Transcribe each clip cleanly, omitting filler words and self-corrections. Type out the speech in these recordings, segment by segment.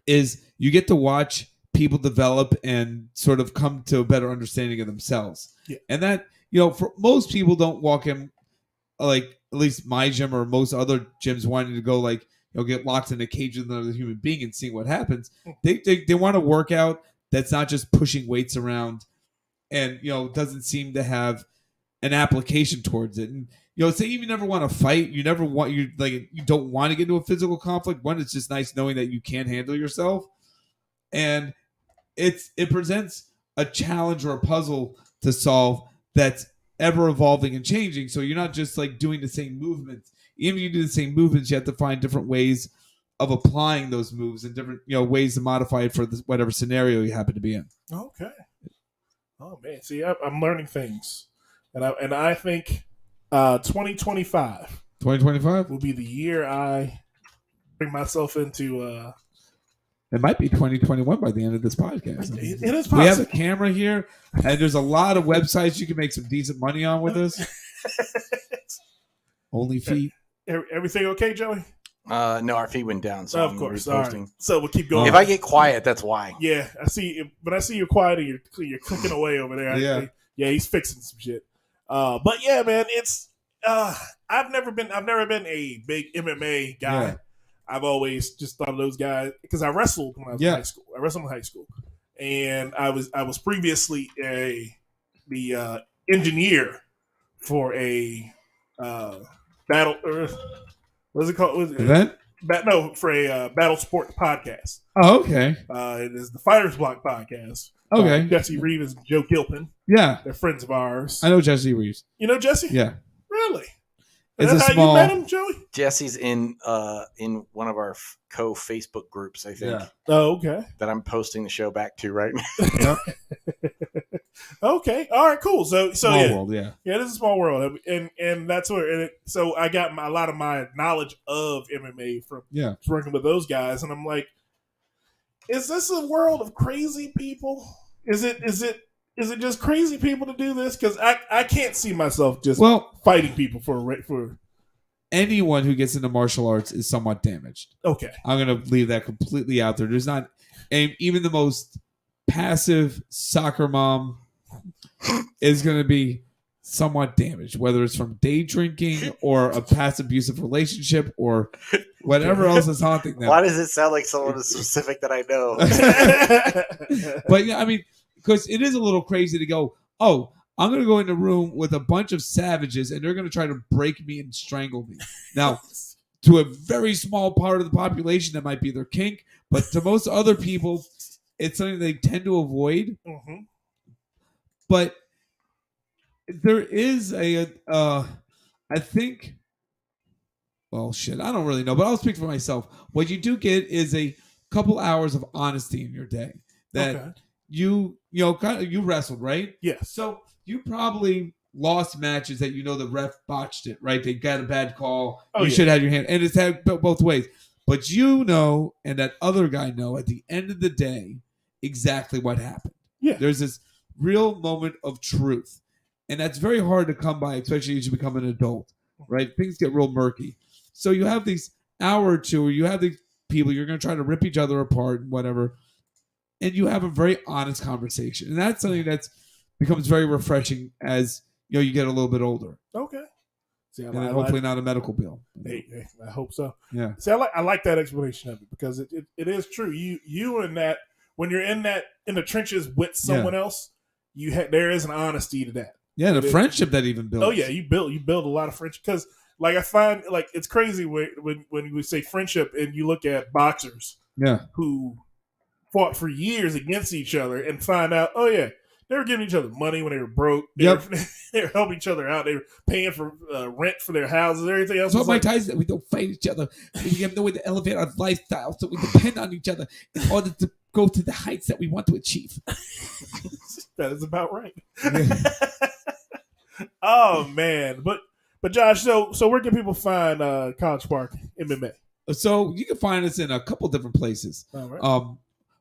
is you get to watch people develop and sort of come to a better understanding of themselves. Yeah. And that, for most people don't walk in, like at least my gym or most other gyms wanting to go get locked in a cage with another human being and seeing what happens. They want to work out that's not just pushing weights around and, doesn't seem to have an application towards it. And, say you never want to fight, you don't want to get into a physical conflict. One, it's just nice knowing that you can handle yourself. And it presents a challenge or a puzzle to solve that's ever evolving and changing. So you're not just doing the same movements. Even if you do the same movements, you have to find different ways of applying those moves and different ways to modify it for whatever scenario you happen to be in. Okay. Oh man, see, I'm learning things, and I think 2025 will be the year I bring myself into. It might be 2021 by the end of this podcast. It is possible. We have a camera here, and there's a lot of websites you can make some decent money on with this. Only feet. Everything okay, Joey? No, our feed went down. So of course. All right. So we'll keep going. If I get quiet, that's why. Yeah, I see. But I see you're quiet and you're clicking away over there. Yeah, he's fixing some shit. But yeah, man, it's. I've never been a big MMA guy. Yeah. I've always just thought of those guys because I wrestled when I was in high school. I wrestled in high school, and I was previously the engineer for a battle. What's it called? Event? For a battle sport podcast. Oh, okay. It is the Fighters Block podcast. Okay. Jesse Reeves and Joe Gilpin. Yeah, they're friends of ours. I know Jesse Reeves. You know Jesse? Yeah. Really? It's Is that how you met him, Joey? Jesse's in one of our co-Facebook groups, I think. Yeah. Oh, okay. That I'm posting the show back to right now. Okay. All right. Cool. So small yeah. world, yeah. Yeah, this is a small world, and that's where. So I got a lot of my knowledge of MMA from working with those guys, and I'm like, is this a world of crazy people? Is it just crazy people to do this? Because I can't see myself just fighting people for anyone who gets into martial arts is somewhat damaged. Okay, I'm gonna leave that completely out there. There's not, and even the most passive soccer mom is gonna be somewhat damaged, whether it's from day drinking or a past abusive relationship or whatever else is haunting them. Why does it sound like someone specific that I know? But yeah, I mean, because it is a little crazy to go, oh, I'm going to go in a room with a bunch of savages and they're going to try to break me and strangle me. Now, to a very small part of the population, that might be their kink, but to most other people, it's something they tend to avoid. Mm-hmm. But there is I think, well, shit, I don't really know, but I'll speak for myself. What you do get is a couple hours of honesty in your day that you wrestled, right? Yes. So you probably lost matches that the ref botched it, right? They got a bad call. You should have your hand, and it's had both ways. But and that other guy know at the end of the day exactly what happened. Yeah. There's this real moment of truth. And that's very hard to come by, especially as you become an adult, right? Things get real murky. So you have these hour or two where you have these people, you're going to try to rip each other apart and whatever. And you have a very honest conversation. And that's something that becomes very refreshing as you get a little bit older. Okay. See, and hopefully not a medical bill. Hey, I hope so. Yeah. See, I like that explanation of it because it is true. You and that, when you're in the trenches with someone else, there is an honesty to that. Yeah, the friendship that even builds. Oh yeah, you build a lot of friendship because, I find it's crazy when we say friendship and you look at boxers, who fought for years against each other and find out, they were giving each other money when they were broke. They were helping each other out. They were paying for rent for their houses, everything else. So Mike Tyson said, we don't fight each other. We have no way to elevate our lifestyle, so we depend on each other in order to go to the heights that we want to achieve. That is about right. Oh man, but Josh, so where can people find College Park MMA? So you can find us in a couple different places. All right.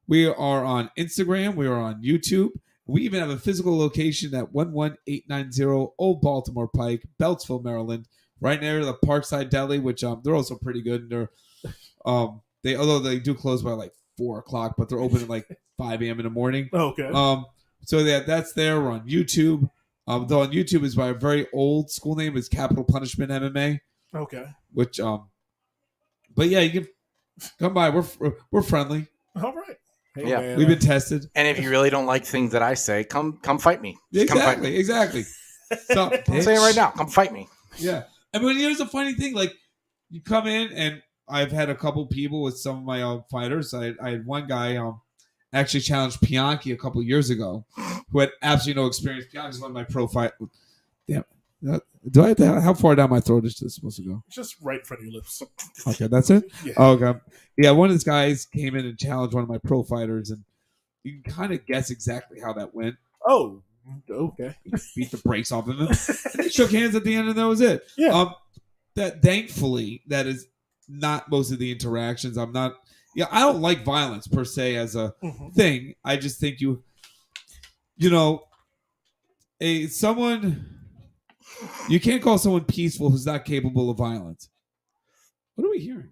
We are on Instagram. We are on YouTube. We even have a physical location at 11890 Old Baltimore Pike, Beltsville, Maryland, right near the Parkside Deli, which they're also pretty good. And they're although they do close by like 4:00, but they're open at like 5 a.m. in the morning. Okay. So that's there. We're on YouTube. Though on YouTube is by a very old school name is Capital Punishment MMA. Okay. Which but yeah, you can come by. We're friendly. All right. Hey, Yeah. man, We've been tested. And if you really don't like things that I say, come fight me. Just come fight me. Exactly. So, I'm saying right now, come fight me. Yeah. I mean, here's a funny thing. Like, you come in, and I've had a couple people with some of my own fighters. I had one guy actually challenged Bianchi a couple years ago who had absolutely no experience. Bianchi's one of my pro fight. Damn. Do I have to, how far down my throat is this supposed to go? Just right in front of your lips. Okay, that's it? Yeah. Oh, okay. Yeah, one of these guys came in and challenged one of my pro fighters, and you can kind of guess exactly how that went. Oh, okay. Beat the brakes off of him. And they shook hands at the end, and that was it. Yeah. That thankfully, that is not most of the interactions. I don't like violence per se as a thing. I just think you can't call someone peaceful who's not capable of violence. What are we hearing?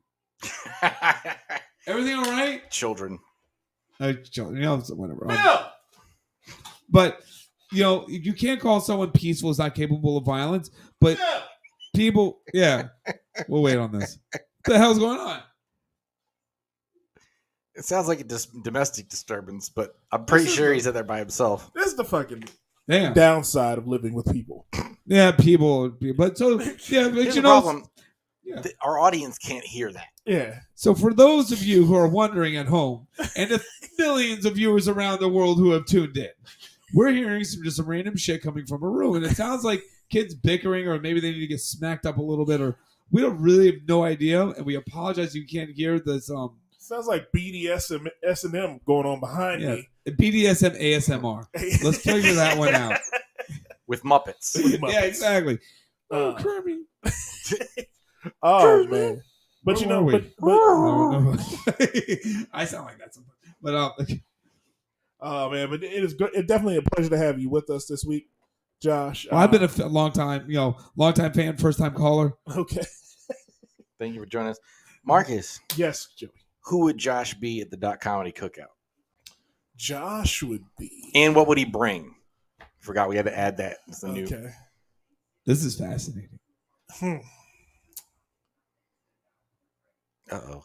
Everything all right? Children. Whatever. But you can't call someone peaceful who's not capable of violence. But people, yeah, we'll wait on this. What the hell's going on? It sounds like a domestic disturbance, but I'm pretty sure he's in there by himself. This is the fucking Damn. downside of living with people. Yeah, people. But so, yeah, but Here's the problem. Yeah. Our audience can't hear that. Yeah. So for those of you who are wondering at home, and the millions of viewers around the world who have tuned in, we're hearing some random shit coming from a room, and it sounds like kids bickering, or maybe they need to get smacked up a little bit, or we don't really have no idea, and we apologize you can't hear this. Sounds like BDSM S&M going on behind me. BDSM ASMR. Let's figure that one out. With Muppets. Yeah, exactly. Kirby. Oh man. But I sound like that sometimes. But oh man, but it is good. It's definitely a pleasure to have you with us this week, Josh. I've been a long time fan, first time caller. Okay. Thank you for joining us. Marcus. Yes, Joey. Who would Josh be at the .comedy cookout? Josh would be. And what would he bring? Forgot we had to add that. It's the new. This is fascinating. Uh-oh.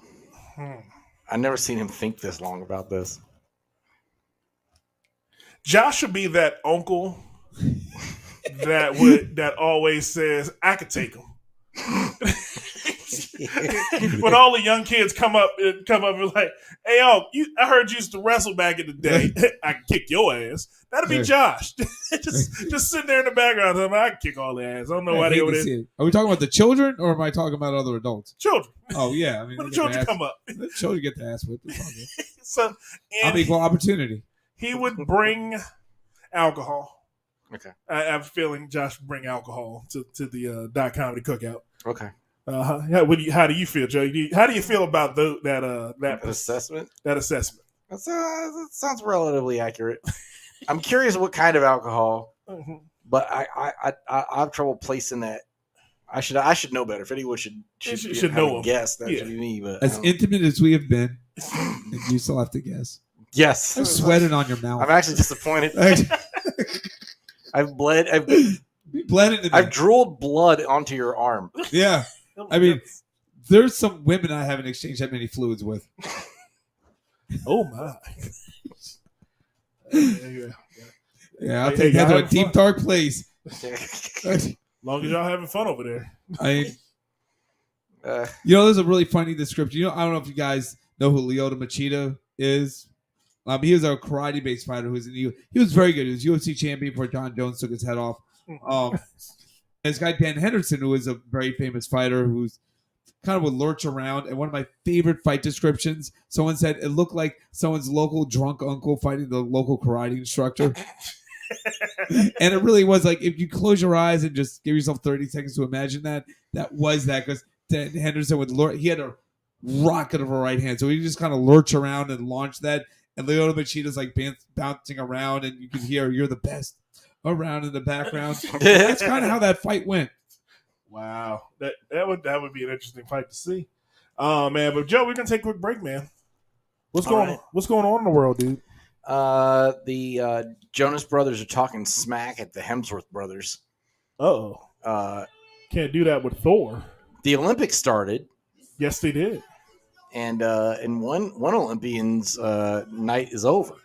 I've never seen him think this long about this. Josh would be that uncle that always says, I could take him. When all the young kids come up and like, hey, I heard you used to wrestle back in the day. I can kick your ass. That'd be Josh. just sitting there in the background. I can kick all the ass. I don't know why they over there. Are we talking about the children, or am I talking about other adults? Children. Oh yeah, I mean, when the children come up, the children get the ass whipped. So, I'm equal opportunity. He would bring alcohol. Okay. I have a feeling Josh would bring alcohol to the .comedy cookout. Okay. How do you feel, Joe? How do you feel about that assessment? That assessment. That sounds relatively accurate. I'm curious what kind of alcohol, but I have trouble placing that. I should know better. If anyone should know him. Guess that should be me. But as intimate as we have been, you still have to guess. Yes, I'm sweating on your mouth. I'm actually disappointed. I've bled. I've drooled blood onto your arm. Yeah. I mean, there's some women I haven't exchanged that many fluids with. Oh my! Yeah, I'll take that to a deep, dark place. As long as y'all having fun over there. There's a really funny description. I don't know if you guys know who Lyoto Machida is. He was a karate-based fighter he was very good. He was UFC champion before John Jones took his head off. This guy Dan Henderson, who is a very famous fighter, who's kind of would lurch around. And one of my favorite fight descriptions, someone said it looked like someone's local drunk uncle fighting the local karate instructor. And it really was like, if you close your eyes and just give yourself 30 seconds to imagine that was that, because Dan Henderson would lurch. He had a rocket of a right hand, so he just kind of lurch around and launch that. And Lyoto Machida's like bouncing around, and you can hear "You're the best" around in the background. That's kind of how that fight went. Wow, that would be an interesting fight to see. Oh man, but Joe, we're gonna take a quick break, man. What's going on in the world, dude? The Jonas Brothers are talking smack at the Hemsworth brothers. Can't do that with Thor. The Olympics started. Yes, they did. And one Olympian's night is over.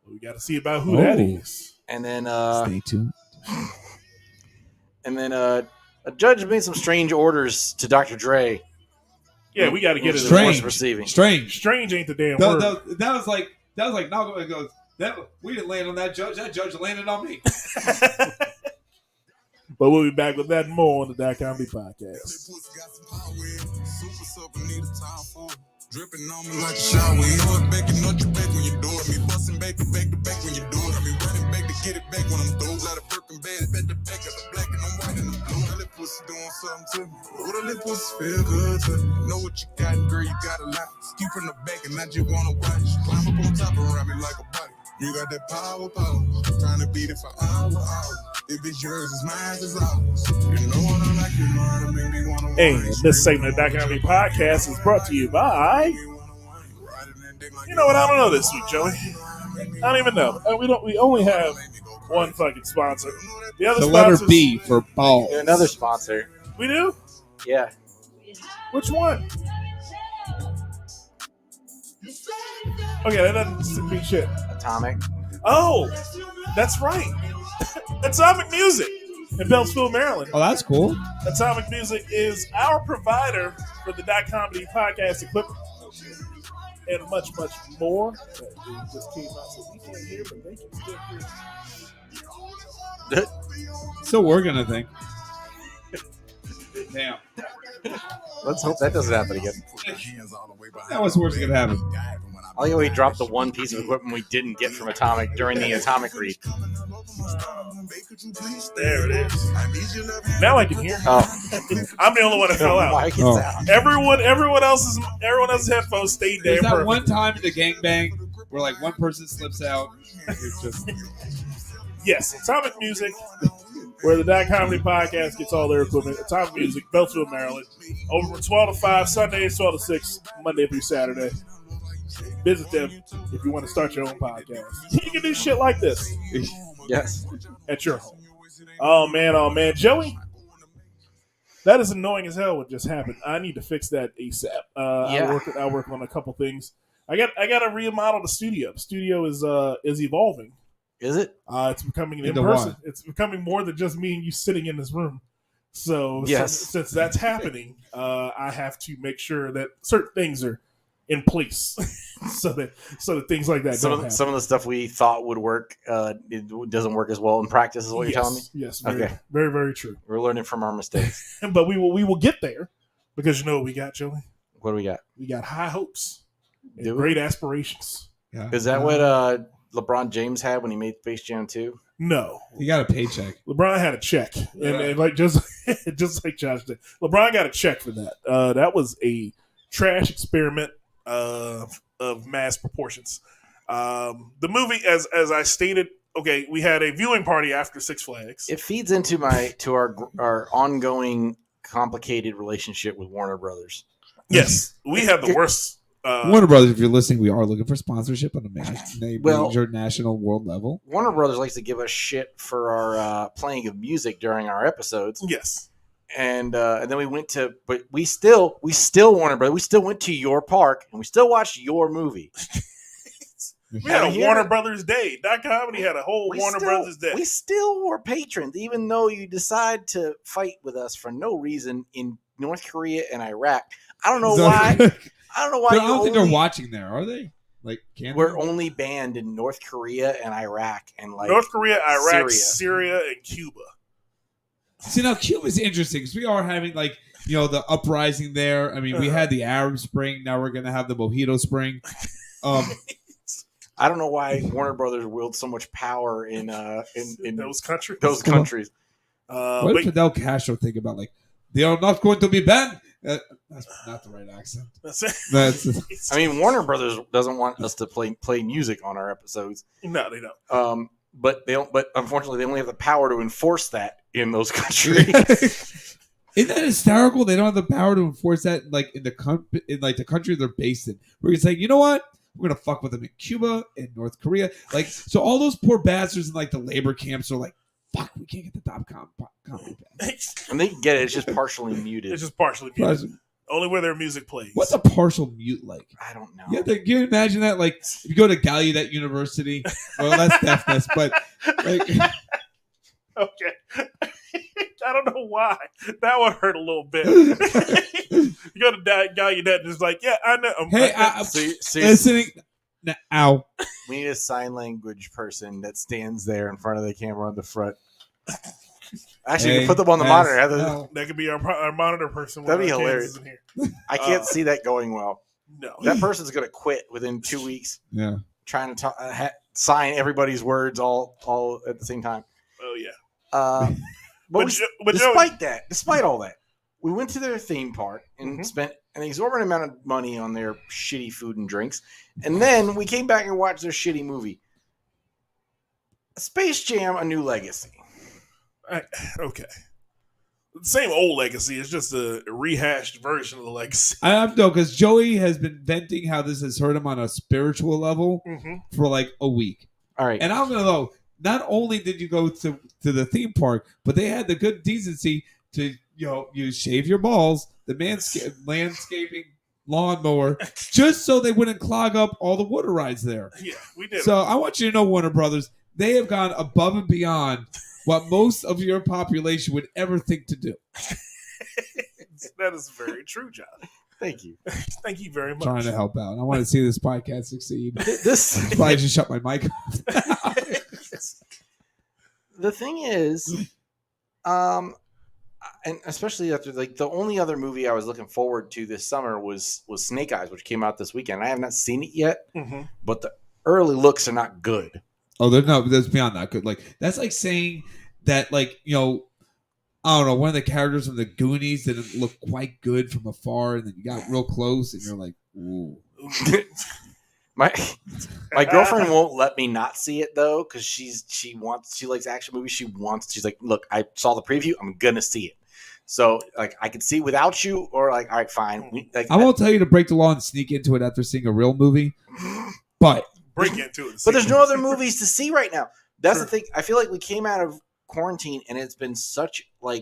We got to see about who that is. And then stay tuned. And then a judge made some strange orders to Dr. Dre. Yeah, we got to get it. Strange ain't the damn word. That was like Malcolm goes. We didn't land on that judge. That judge landed on me. But we'll be back with that and more on the That Comedy Podcast. Dripping on me like a shower. You know it back, you know you back when you do it. Me busting back to back to back when you do it. I be running back to get it back when I'm through. Let a broken bed, back to back, got the black and I'm white and I'm blue. That lip pussy doing something to me. Oh, the lip pussy feel good to me. Know what you got, girl, you got a lot. Skew from the back and I just wanna watch. Climb up on top and ride me like a body. You got that power. Trying to beat it for hours. If it's yours, it's mine, it's ours. You know what I like, you know how to make me wanna watch. Hey, this segment of the That Comedy Podcast is brought to you by... You know what? I don't know this week, Joey. I don't even know. We only have one fucking sponsor. The letter B for balls. Another sponsor. We do? Yeah. Which one? Okay, that doesn't mean shit. Atomic. Oh, that's right. Atomic Music in Beltsville, Maryland. Oh, that's cool. Atomic Music is our provider for the That Comedy Podcast equipment. And much, much more. That just came out, so we can't hear, but they can still hear. Still working, I think. Damn. Let's hope that doesn't happen again. That was worse that could happen. I like how we dropped the one piece of equipment we didn't get from Atomic during the Atomic read. There it is. Now I can hear. Oh. I'm the only one that fell out. Everyone else's headphones stayed there. There's that one time in the gangbang where like one person slips out. It's just... Yes, Atomic Music, where the That Comedy Podcast gets all their equipment. Atomic Music, Beltsville, Maryland. Over from 12 to 5, Sundays 12 to 6, Monday through Saturday. Visit them if you want to start your own podcast. You can do shit like this. Yes. At your home. Oh, man. Joey, that is annoying as hell what just happened. I need to fix that ASAP. I work on a couple things. I got to remodel the studio. The studio is evolving. Is it? It's becoming in person. It's becoming more than just me and you sitting in this room. So, yes. Since that's happening, I have to make sure that certain things are in place so that things like that don't happen. Some of the stuff we thought would work, it doesn't work as well in practice, is what you're telling me? Yes. Very, very true. We're learning from our mistakes. But we will get there because you know what we got, Joey? What do we got? We got high hopes and great aspirations. Yeah. Is that what LeBron James had when he made Space Jam 2? No. He got a paycheck. LeBron had a check. And like just like Josh did. LeBron got a check for that. That was a trash experiment of mass proportions. The movie, as I stated, okay, we had a viewing party after Six Flags. It feeds into our ongoing complicated relationship with Warner Brothers. Yes, we have the worst. Warner Brothers, if you're listening, we are looking for sponsorship on a major national world level. Warner Brothers likes to give us shit for our playing of music during our episodes. Yes. And then we went to, but we still Warner Brothers. We still went to your park and we still watched your movie. We had a Warner Brothers Day. That Comedy had a whole Warner Brothers Day. We still were patrons, even though you decide to fight with us for no reason in North Korea and Iraq. I don't know why. I don't know why. I don't think they're watching there, are they? Like, we're only banned in North Korea and Iraq and like North Korea, Iraq, Syria, and Cuba. See, now Cuba's interesting because we are having the uprising there. I mean, we had the Arab Spring. Now we're going to have the Mojito Spring. I don't know why Warner Brothers wields so much power in those countries. What did Fidel Castro think about they are not going to be banned? That's not the right accent. I mean, Warner Brothers doesn't want us to play music on our episodes. No, they don't. But they don't. But unfortunately, they only have the power to enforce that in those countries. Isn't that hysterical? They don't have the power to enforce that, like in the country they're based in. Where you say, you know what? We're gonna fuck with them in Cuba and North Korea. Like, so all those poor bastards in like the labor camps are like, fuck, we can't get the top comedy back. And they can get it. It's just partially muted. It's just partially muted. Only where their music plays. What's a partial mute like? I don't know. Yeah, can you imagine that? Like, if you go to Gallaudet University, well, that's deafness, but like, okay. I don't know why. That would hurt a little bit. You go to Gallaudet and it's like, yeah, I know. Hey, listening. Ow. We need a sign language person that stands there in front of the camera on the front. Actually, you can put them on the monitor. That could be our monitor person. That'd be hilarious. I can't see that going well. No. That person's going to quit within 2 weeks. Yeah. Trying to sign everybody's words all at the same time. Oh, yeah. But despite all that, we went to their theme park and spent an exorbitant amount of money on their shitty food and drinks. And then we came back and watched their shitty movie. Space Jam: A New Legacy. Okay. Same old Legacy. It's just a rehashed version of the Legacy. I know, because Joey has been venting how this has hurt him on a spiritual level for like a week. All right. And I'm going to know, not only did you go to the theme park, but they had the good decency to, you shave your balls, the landscaping lawnmower, just so they wouldn't clog up all the water rides there. Yeah, we did. So I want you to know, Warner Brothers, they have gone above and beyond what most of your population would ever think to do. That is very true, John. Thank you. Thank you very much. Trying to help out. I want to see this podcast succeed. This Probably just shut my mic off. The thing is, and especially after the only other movie I was looking forward to this summer was Snake Eyes, which came out this weekend. I have not seen it yet, but the early looks are not good. Oh, there's beyond that good. Like, that's like saying that, like, I don't know, one of the characters from the Goonies didn't look quite good from afar, and then you got real close, and you're like, ooh. My girlfriend won't let me not see it though, because she likes action movies. She's like, look, I saw the preview, I'm gonna see it. So like, I could see without you, or like, all right, fine. I won't tell you to break the law and sneak into it after seeing a real movie, but break into it. But there's no other movies to see right now. That's the thing. I feel like we came out of quarantine and it's been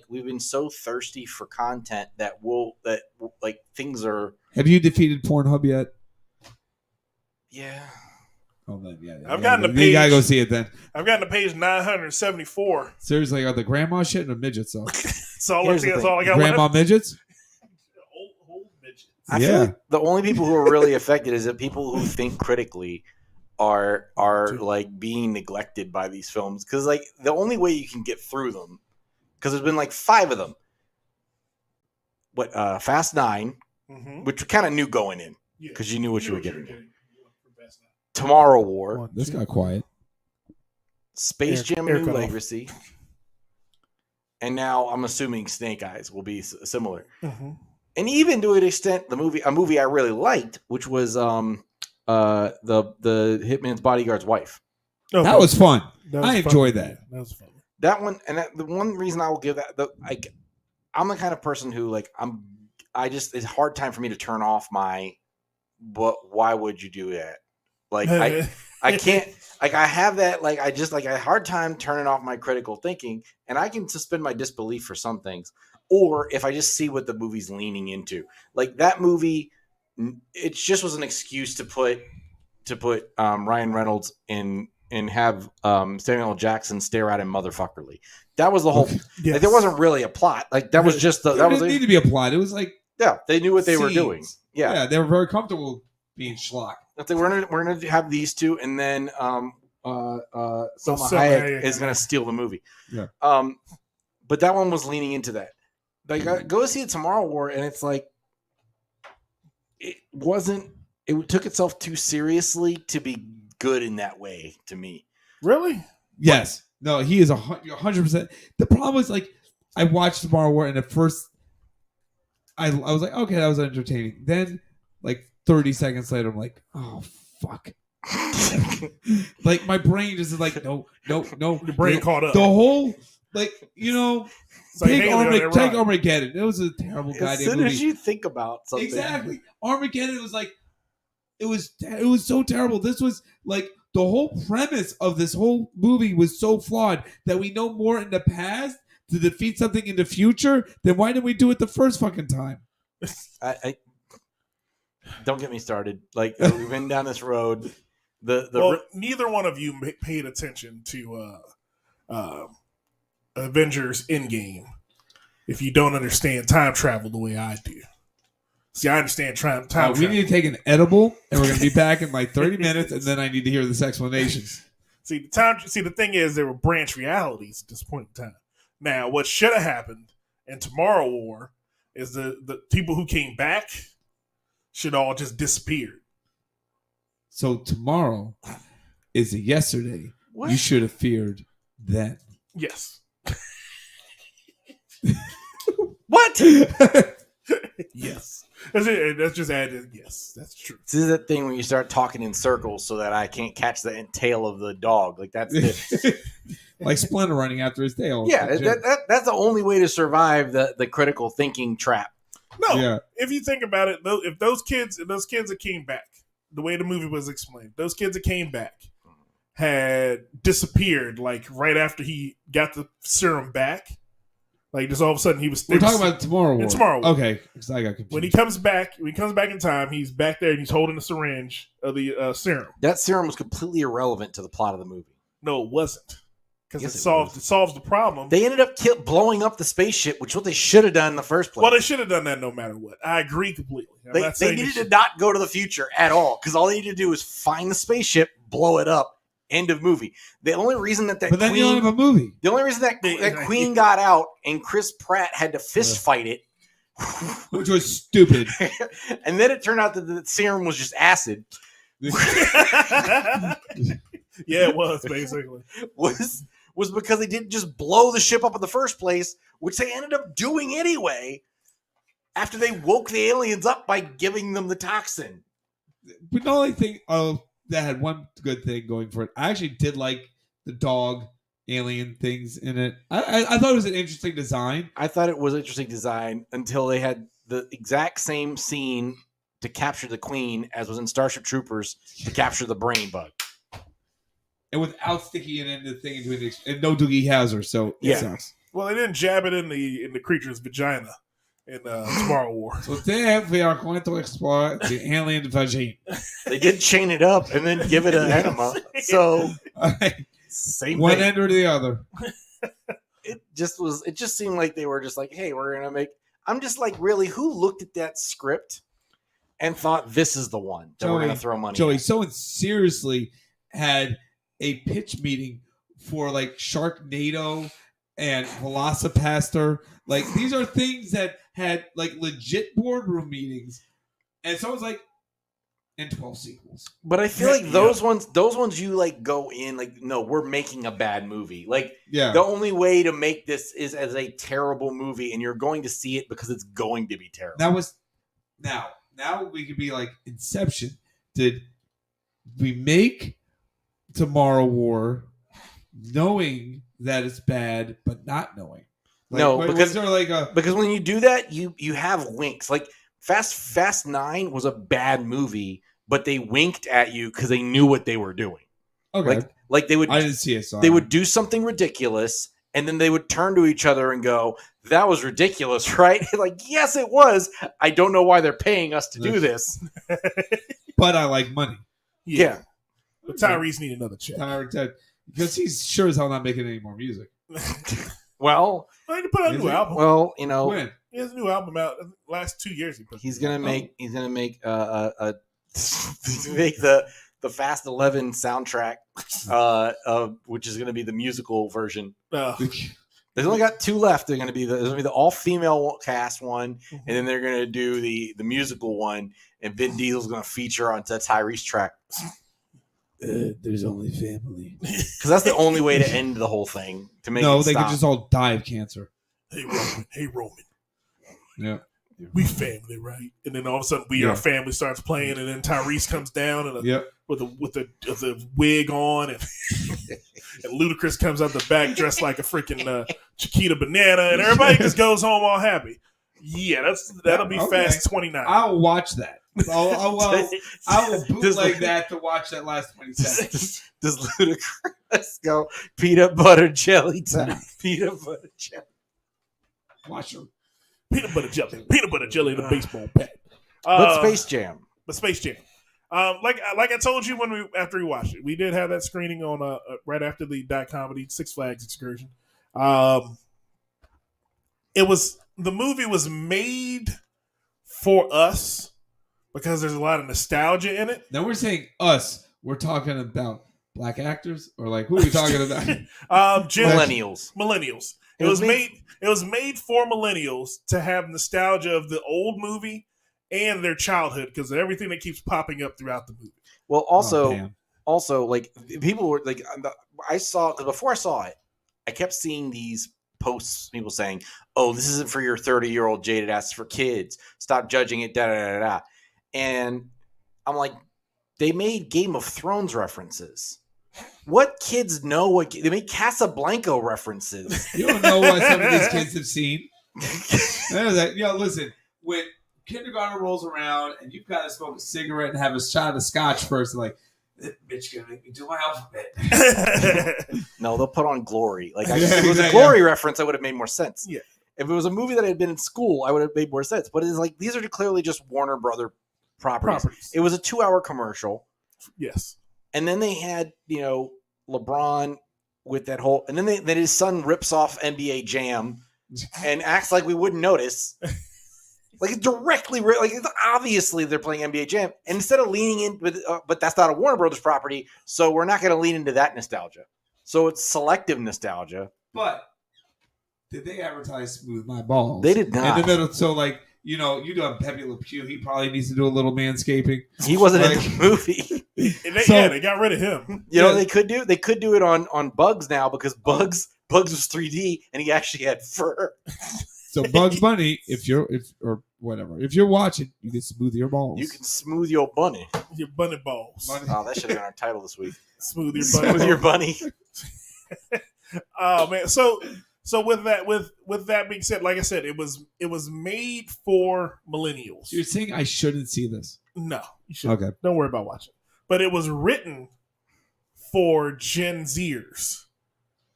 we've been so thirsty for content that things are. Have you defeated Pornhub yet? Yeah. Oh, then yeah. I've gotten to page. You gotta go see it then. I've gotten to page 974. Seriously, are the grandma shit or midgets though? That's all I got. Grandma midgets. Old midgets. I feel like the only people who are really affected is the people who think critically are like being neglected by these films, because like the only way you can get through them, because there's been like 5 of them. Fast 9, which you kind of knew going in, because you knew what you were getting. Tomorrow War. This got quiet. Space Jam: New Legacy. And now I'm assuming Snake Eyes will be similar. And even to an extent, a movie I really liked, which was the Hitman's Bodyguard's Wife. Oh, that was fun. I enjoyed that. That was fun. That one, and the one reason I will give that, I'm the kind of person who it's a hard time for me to turn off why would you do that? Like I can't, I have that, I just a hard time turning off my critical thinking, and I can suspend my disbelief for some things. Or if I just see what the movie's leaning into, like that movie, it just was an excuse to put Ryan Reynolds in and have Samuel L. Jackson stare at him motherfuckerly. That was the whole. Yes. There wasn't really a plot. That was just the. That didn't need to be a plot. It was they knew what they were doing. Yeah, they were very comfortable being schlock. We're gonna have these two, and then Salma Hayek is gonna steal the movie. Yeah. But that one was leaning into that. Go see it Tomorrow War, and it's like it wasn't. It took itself too seriously to be good in that way to me. Really? Yes. No, he is 100%. The problem is I watched Tomorrow War, and at first I was like, okay, that was entertaining. Then 30 seconds later, I'm like, oh fuck. My brain just is no. Your brain caught up. The whole Take Armageddon. It was a terrible goddamn movie. As soon as you think about something. Exactly. Armageddon was like, it was so terrible. This was like, the whole premise of this whole movie was so flawed that we know more in the past to defeat something in the future. Then why didn't we do it the first fucking time? I don't get me started. Like, we've been down this road. Neither one of you paid attention to Avengers Endgame if you don't understand time travel the way I do. See, I understand time travel. We need to take an edible, and we're going to be back in like 30 minutes, and then I need to hear this explanation. See, the thing is, there were branch realities at this point in time. Now, what should have happened in Tomorrow War is the people who came back should all just disappeared. So tomorrow is a yesterday. What? You should have feared then. Yes. What? Yes. That's just added. Yes, that's true. This is that thing when you start talking in circles so that I can't catch the tail of the dog. Like, that's it. Like Splinter running after his tail. Yeah, that's the only way to survive the critical thinking trap. No, if you think about it, if those kids that came back, the way the movie was explained, those kids that came back had disappeared like right after he got the serum back. Like, just all of a sudden he was. We're talking about Tomorrow War. Tomorrow War. Okay, because I got confused. When he comes back in time, he's back there and he's holding the syringe of the serum. That serum was completely irrelevant to the plot of the movie. No, it wasn't. Because Yes, it solves the problem. They ended up blowing up the spaceship, which is what they should have done in the first place. Well, they should have done that no matter what. I agree completely. They needed to not go to the future at all, because all they needed to do was find the spaceship, blow it up, end of movie. The only reason that But then you don't have a movie. The only reason that Queen got out and Chris Pratt had to fist fight it, which was stupid. and then it turned out that the serum was just acid. Yeah, it was basically was because they didn't just blow the ship up in the first place, which they ended up doing anyway after they woke the aliens up by giving them the toxin. But the only thing that had one good thing going for it, I actually did like the dog alien things in it. I thought it was an interesting design. I thought it was an interesting design until they had the exact same scene to capture the Queen as was in Starship Troopers to capture the brain bug. And without sticking it in the thing and doing and no Doogie Howser, so it sucks. Well, they didn't jab it in the creature's vagina in Tomorrow War. So there we are going to explore the alien vagina. They did chain it up and then give it an enema. So same one thing. end or the other. It just seemed like they were just like, hey, we're gonna make. I'm just like, really, who looked at that script and thought this is the one that we're gonna throw money at? Someone seriously had a pitch meeting for like Sharknado and Velocipaster. Like, these are things that had like legit boardroom meetings, and someone's like, and 12 sequels. But I feel like those ones you like go in like, no, we're making a bad movie. Like, the only way to make this is as a terrible movie, and you're going to see it because it's going to be terrible. That was now we could be like Inception. Did we make Tomorrow War knowing that it's bad but not knowing? Like, no, because when you do that, you have winks. Like Fast 9 was a bad movie, but they winked at you because they knew what they were doing. Okay, like they would. I didn't see it. So they would do something ridiculous, and then they would turn to each other and go, "That was ridiculous, right?" Like, yes, it was. I don't know why they're paying us to do this, but I like money. Yeah. But Tyrese need another check. Because he's sure as hell not making any more music. Well, he put out a new album. Well, you know, when? He has a new album out last 2 years. He's gonna make the Fast 11 soundtrack, which is gonna be the musical version. There's only got 2 left. There's gonna be the all female cast one, and then they're gonna do the musical one, and Vin Diesel's gonna feature on the Tyrese track. There's only family. Because that's the only way to end the whole thing. To make they could just all die of cancer. Hey Roman. Yeah. We family, right? And then all of a sudden, our family starts playing, and then Tyrese comes down and with the wig on, and And Ludacris comes out the back dressed like a freaking Chiquita banana, and everybody just goes home all happy. Yeah, that'll be Fast 29. I'll watch that. I will bootleg that to watch that last 20 seconds. Does Ludacris go peanut butter jelly time? Peanut butter jelly. Watch them. Peanut butter jelly in a baseball bat. But Space Jam. Like I told you after we watched it, we did have that screening on right after the comedy Six Flags excursion. The movie was made for us because there's a lot of nostalgia in it. Now we're saying us. We're talking about black actors, or like who are we talking about? Millennials. It was made for millennials to have nostalgia of the old movie and their childhood because of everything that keeps popping up throughout the movie. Well, also, like people were like, because before I saw it, I kept seeing these posts, people saying, "Oh, this isn't for your 30-year-old jaded ass, it's for kids. Stop judging it." Da da da da. And I'm like, they made Game of Thrones references. What kids know? They made Casablanca references. You don't know what some of these kids have seen. Listen, when kindergarten rolls around and you've got to smoke a cigarette and have a shot of scotch first, like, this bitch gonna make me do my alphabet. No, they'll put on Glory. Like, if it was a Glory reference, I would have made more sense. Yeah. If it was a movie that had been in school, I would have made more sense. But it's like, these are clearly just Warner Brother properties. It was a 2-hour commercial. Yes. And then they had, LeBron with that whole, and then his son rips off NBA Jam and acts like we wouldn't notice. Like it's directly, like it's obviously they're playing NBA Jam, and instead of leaning in with, but that's not a Warner Brothers property, so we're not going to lean into that nostalgia. So it's selective nostalgia. But did they advertise "Smooth My Balls"? They did not. In the middle, so like you do have Pepe Le Pew. He probably needs to do a little manscaping. He wasn't in the movie. They got rid of him. You know what they could do? They could do it on Bugs now because Bugs was 3D and he actually had fur. So Bugs Bunny, if you're watching, you can smooth your balls. You can smooth your bunny. Your bunny balls. Oh, that should have been our title this week. Smooth your bunny. Smooth your bunny. Oh man. So with that being said, like I said, it was made for millennials. You're saying I shouldn't see this? No, you shouldn't. Okay. Don't worry about watching. But it was written for Gen Zers.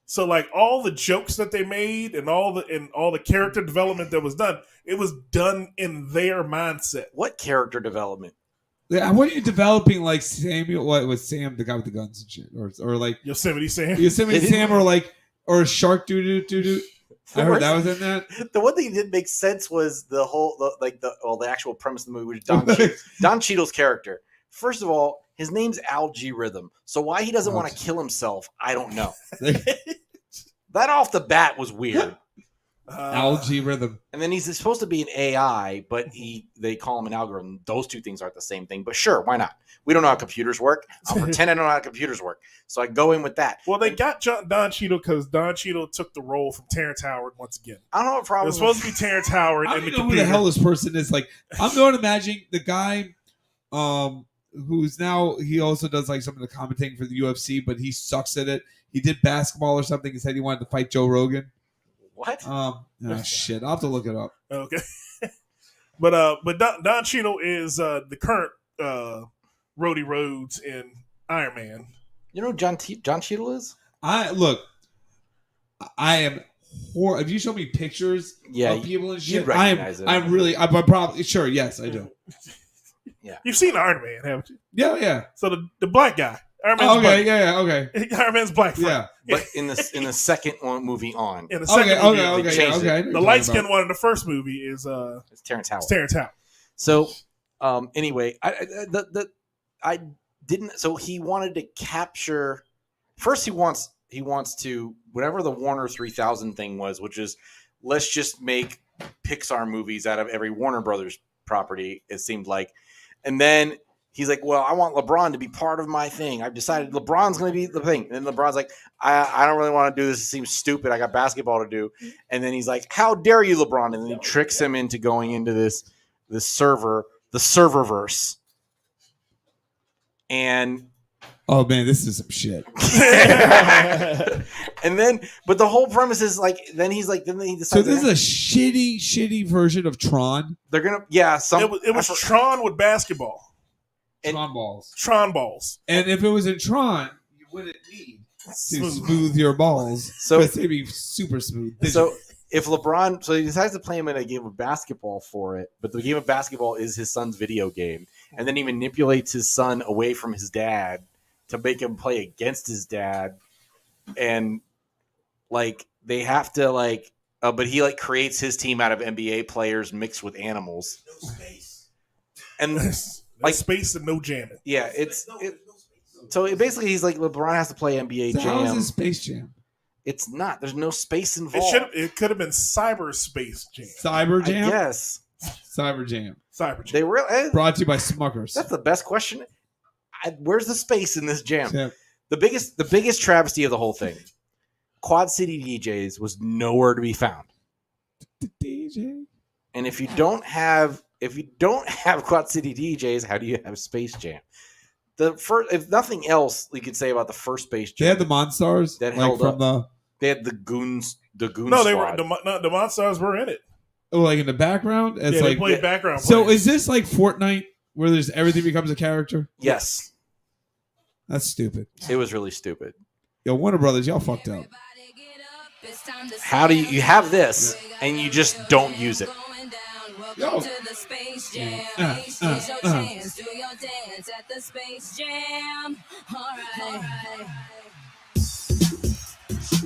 So like all the jokes that they made and all the character development that was done, it was done in their mindset. What character development? Yeah, what are you developing like Samuel? What was Sam, the guy with the guns and shit, or like Yosemite Sam? Yosemite Sam, or Shark doo doo. I heard that was in that. The one thing that didn't make sense was the actual premise of the movie, which Don Cheadle's character. First of all, his name's Algae Rhythm, so why he doesn't want to kill himself, I don't know. That off the bat was weird. Algae Rhythm. And then he's supposed to be an AI, but they call him an algorithm. Those two things aren't the same thing, but sure, why not? We don't know how computers work. I'll pretend I don't know how computers work. So I go in with that. Well, they got Don Cheadle because Don Cheadle took the role from Terrence Howard once again. I don't know what problem. It was supposed to be Terrence Howard. I don't know who the hell this person is. Like, I'm going to imagine the guy who's now, he also does like some of the commentating for the UFC, but he sucks at it. He did basketball or something and said he wanted to fight Joe Rogan. What? Shit. I'll have to look it up. Okay. But Don Cheadle is the current Rhodey Rhodes in Iron Man. You know who John Cheadle is? I am horrible. If you show me pictures of people and shit, I'm probably sure. Yes, I do. Yeah. You've seen Iron Man, haven't you? Yeah. So the black guy. Iron Man's black. Okay. Iron Man's black. Yeah. But in the second one movie on. In the second movie, okay. The light skinned one in the first movie is it's Terrence Howard. So anyway, I didn't. So he wanted to capture. First, he wants to whatever the Warner 3000 thing was, which is let's just make Pixar movies out of every Warner Brothers property. It seemed like, and then he's like, well, I want LeBron to be part of my thing. I've decided LeBron's going to be the thing. And then LeBron's like, I don't really want to do this. It seems stupid. I got basketball to do. And then he's like, how dare you, LeBron? And then he tricks him into going into this server, the serververse. And Oh man, this is some shit. And then, but the whole premise is like, then he decides. So this is a shitty version of Tron. They're gonna, it was Tron with basketball. Tron balls. Tron balls. And if it was in Tron, you wouldn't need to smooth your balls. So they'd be super smooth. So if LeBron, so he decides to play him in a game of basketball for it, but the game of basketball is his son's video game, and then he manipulates his son away from his dad to make him play against his dad, and like they have to like, but he like creates his team out of NBA players mixed with animals. No space. And like space and no jamming. Yeah, so basically he's like LeBron has to play NBA Jam. How is this Space Jam? It's not. There's no space involved. It could have been Cyberspace Jam. Cyber Jam? Yes. Cyber Jam. Cyber Jam. They really brought to you by Smuckers. That's the best question. Where's the space in this jam? Yeah. The biggest travesty of the whole thing. Quad City DJs was nowhere to be found. The DJ. And if you don't have Quad City DJs, how do you have Space Jam? If nothing else, we could say about the first Space Jam. They had the Monstars that like held from up. They had the Goons. No, squad. They were the Monstars were in it. Oh, like in the background. As they like, played background. So players. is this like Fortnite, where there's everything becomes a character? Yes. That's stupid. It was really stupid. Yo, Warner Brothers, y'all fucked up. How do you have this and you just don't use it? Yo.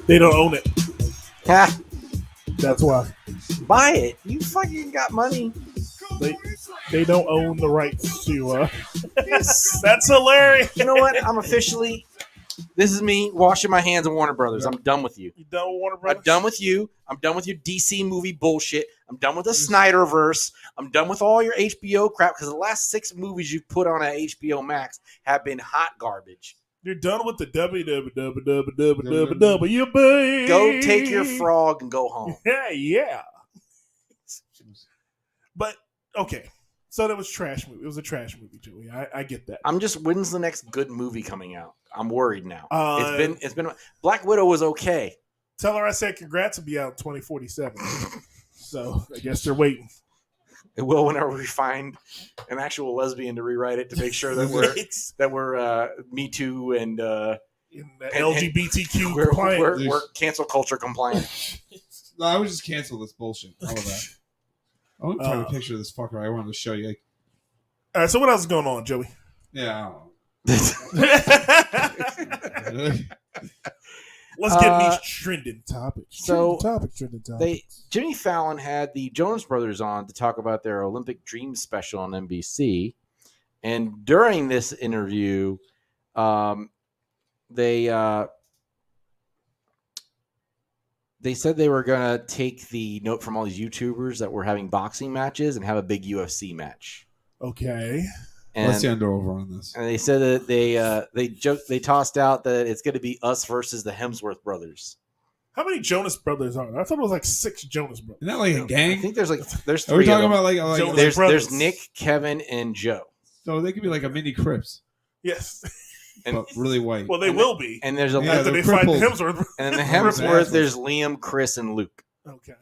They don't own it. Ha! That's why. Buy it. You fucking got money. They don't own the rights to. That's hilarious. You know what? This is me washing my hands of Warner Brothers. I'm done with you. You done with Warner Brothers? I'm done with you. I'm done with your DC movie bullshit. I'm done with the Snyderverse. I'm done with all your HBO crap because the last 6 movies you've put on at HBO Max have been hot garbage. You're done with the WWE, baby. Go take your frog and go home. Yeah. But okay, so that was trash movie. It was a trash movie, Joey. I get that. When's the next good movie coming out? I'm worried now. It's been Black Widow was okay. Tell her I said congrats will be out in 2047. So I guess they're waiting. It will whenever we find an actual lesbian to rewrite it to make sure that we're Me Too and LGBTQ compliant. We're cancel culture compliant. No, I would just cancel this bullshit. All of that. I want to find a picture of this fucker. I wanted to show you. All right, so what else is going on, Joey? Yeah. Let's get these trending topics. Trending topics. Jimmy Fallon had the Jonas Brothers on to talk about their Olympic Dreams special on NBC. And during this interview, they said they were going to take the note from all these YouTubers that were having boxing matches and have a big UFC match. Okay. And, what's the under-over on this? And they said that they tossed out that it's going to be us versus the Hemsworth brothers. How many Jonas brothers are there? I thought it was like 6 Jonas brothers. Isn't that like a gang? I think there's 3 Are we talking of them. about like there's Nick, Kevin, and Joe. So they could be like a mini Crips. Yes. But really white. Well, they will be. And there's after they fight the Hemsworth. And the Hemsworth, there's Liam, Chris, and Luke. Okay.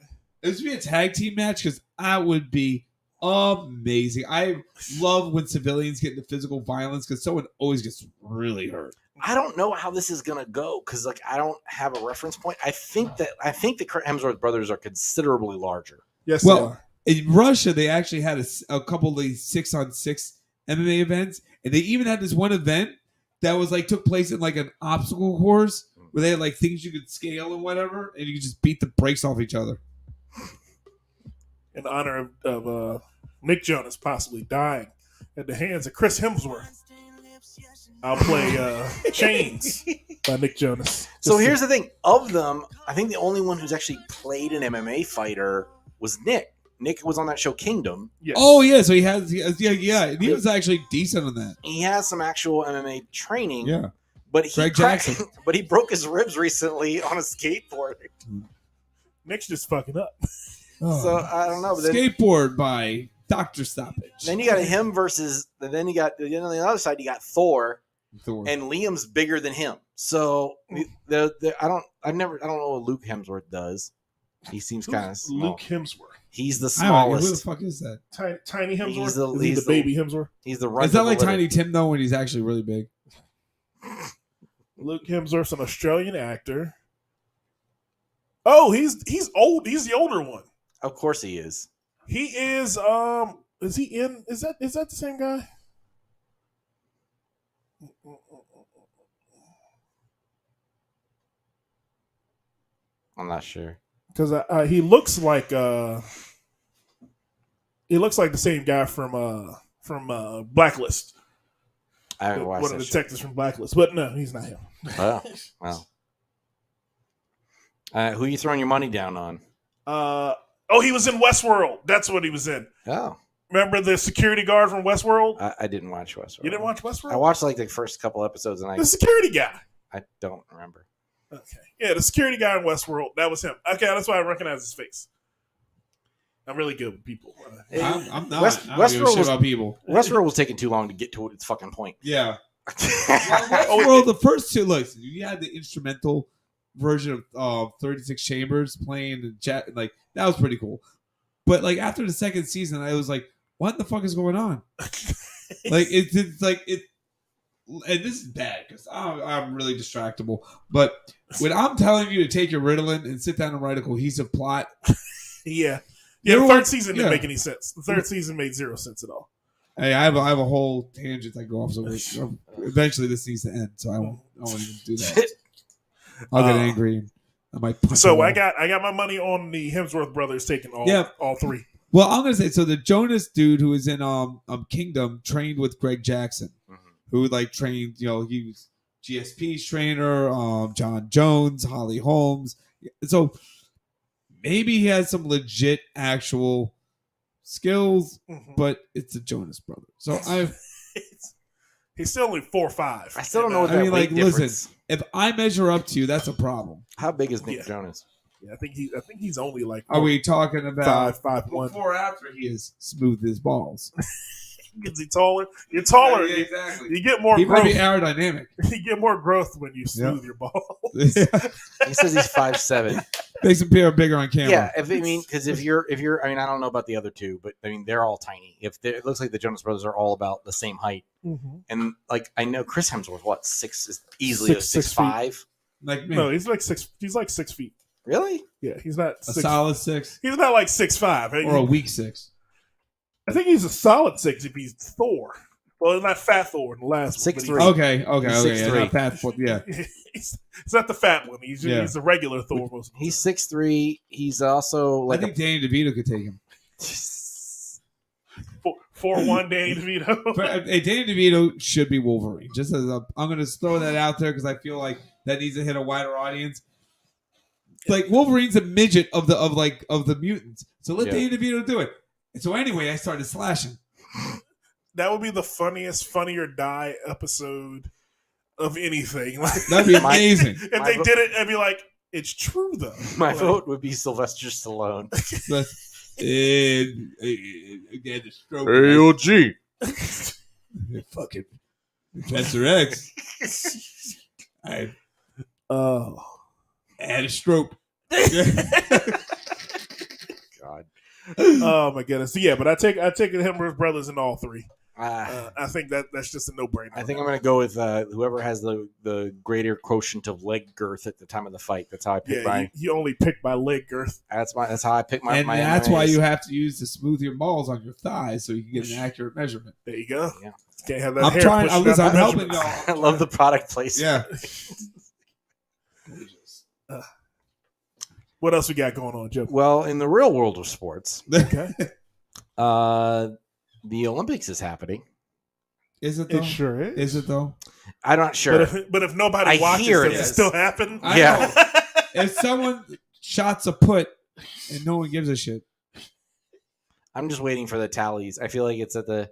This would be a tag team match because that would be amazing. I love when civilians get into physical violence because someone always gets really hurt. I don't know how this is gonna go because I don't have a reference point. I think the Hemsworth brothers are considerably larger. Yes, well, they are. In Russia, they actually had a couple of these 6-on-6 MMA events, and they even had this one event that was took place in an obstacle course where they had things you could scale and whatever, and you could just beat the brakes off each other. In honor of Nick Jonas possibly dying at the hands of Chris Hemsworth, I'll play Chains by Nick Jonas. So here's the thing. Of them, I think the only one who's actually played an MMA fighter was Nick. Nick was on that show Kingdom. Yes. Oh, yeah. So he has, he was actually decent on that. He has some actual MMA training. Yeah. But Jackson. But he broke his ribs recently on a skateboard. Nick's just fucking up. So I don't know. But then, Skateboard by Dr. Stoppage. Then you got him versus. Then you got on the other side. You got Thor, Thor. and Liam's bigger than him. So I don't know what Luke Hemsworth does. He seems kind of small. Luke Hemsworth. He's the I don't know, who the smallest. fuck is that? Tiny Hemsworth. He's He's the baby Hemsworth. He's the Is that like Tiny Tim though when he's actually really big? Luke Hemsworth's an Australian actor. Oh, he's old. He's the older one. Of course he is. He is. Is he in? Is that the same guy? I'm not sure. Because he looks like the same guy from Blacklist. I haven't watched one of that the shit. detectives from Blacklist, but no, he's not him. Oh, wow. Who are you throwing your money down on? He was in Westworld. That's what he was in. Oh, Remember the security guard from Westworld? I didn't watch Westworld. You didn't watch Westworld? I watched like the first couple episodes, and the security guy. I don't remember. Okay, yeah, the security guy in Westworld. That was him. Okay, that's why I recognize his face. I'm really good with people. I'm not. I don't give a Westworld shit about people. Westworld was taking too long to get to its fucking point. Yeah. Westworld, the first two, look, you had the instrumental version of 36 Chambers playing and chat, like that was pretty cool. But like after the second season, I was like, what the fuck is going on? Like it's like it, and this is bad because I'm really distractible. But when I'm telling you to take your Ritalin and sit down and write a cohesive plot, yeah, the third season didn't make any sense. The third season made zero sense at all. Hey, I have a whole tangent I go off. So eventually, this needs to end. So I won't even do that. I'll get angry. I might. So I got my money on the Hemsworth brothers taking all three. Well, I'm gonna say so. The Jonas dude who was in Kingdom trained with Greg Jackson, who like trained. You know, he was GSP's trainer. John Jones, Holly Holmes. So maybe he has some legit actual skills, but it's a Jonas brother. So he's still only 4'5". I still don't know what that I mean, like, difference. listen, if I measure up to you, that's a problem. How big is Nick Jonas? Yeah, I think he's only like. Are we talking about 5'1"? Before or after he is smooth as balls? Is he taller? You're taller. Yeah, exactly. You get more He growth. might be aerodynamic. You get more growth when you smooth your balls. He says he's 5'7". Makes him appear bigger on camera. Yeah, because if you're, I mean, I don't know about the other two, but I mean, they're all tiny. It looks like the Jonas Brothers are all about the same height, and like I know Chris Hemsworth, is easily 6'5". Like me. No, he's like 6. He's like 6 feet. Really? Yeah, he's not a solid 6, He's not like 6'5", or a weak 6. I think he's a solid 6 if he's Thor. Well, not Fat Thor in the last 6'3". one. Okay. He's 6'3". Yeah, not fat foot. Yeah. He's not the fat one. He's a regular Thor. He's 6'3". He's also like I think Danny DeVito could take him. 4'1" Danny DeVito. But, hey, Danny DeVito should be Wolverine. Just as I'm going to throw that out there because I feel like that needs to hit a wider audience. Like Wolverine's a midget of the mutants, so let Danny DeVito do it. And so anyway, I started slashing. That would be the funniest Funny or Die episode of anything. That'd be amazing. If they did it, I'd be like, it's true though. My vote would be Sylvester Stallone. Again, the stroke. AOG. Fucking Professor X. I had a stroke. God. Oh my goodness. So yeah, but I take Hemsworth brothers in all three. I think that's just a no-brainer. I think I'm going to go with whoever has the greater quotient of leg girth at the time of the fight. That's how I pick my. You only pick by leg girth. That's how I pick my. And my that's MMAs. why you have to use the smooth your balls on your thighs so you can get an accurate measurement. There you go. Yeah. Can't have that. I'm hair trying. pushing out I'm the helping measurements. y'all. I love the product placement. Yeah. What else we got going on, Joe? Well, in the real world of sports, Okay. the Olympics is happening. Is it though? It sure is. Is it though? I'm not sure. But if nobody I watches, hear does it it is. still happen? Yeah. If someone shots a put and no one gives a shit. I'm just waiting for the tallies. I feel like it's at the.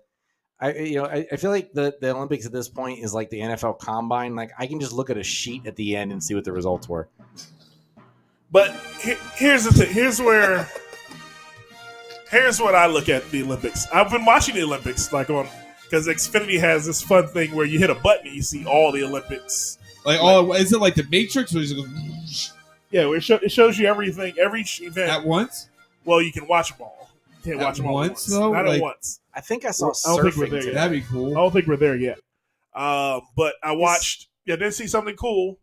I feel like the Olympics at this point is like the NFL Combine. Like I can just look at a sheet at the end and see what the results were. But here's the thing. Here's what I look at the Olympics. I've been watching the Olympics like on because Xfinity has this fun thing where you hit a button and you see all the Olympics. Like all, is it like the Matrix, or is it go, Yeah, where it shows you everything, every event at once? Well, you can watch them all. You can't watch them all once, at once. though? Not Like, at once. I think I saw I don't think we're surfing there today. yet. That'd be cool. I don't think we're there yet. But I watched. Yeah, did see something cool.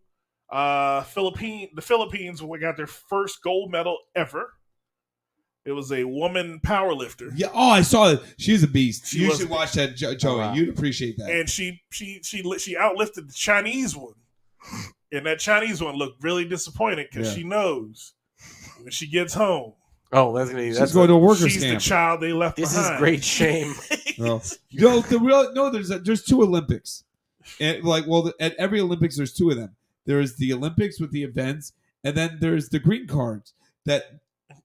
The Philippines got their first gold medal ever. It was a woman powerlifter. Yeah. Oh, I saw it. She's a beast. She You was should a watch that, Joey. Oh, wow. You'd appreciate that. And she outlifted the Chinese one, and that Chinese one looked really disappointed because she knows when she gets home, Oh, that's gonna be. She's That's going to a worker she's the camp. child they left this behind. is great shame. No, there's two Olympics, and at every Olympics there's two of them. There's the Olympics with the events, and then there's the green cards that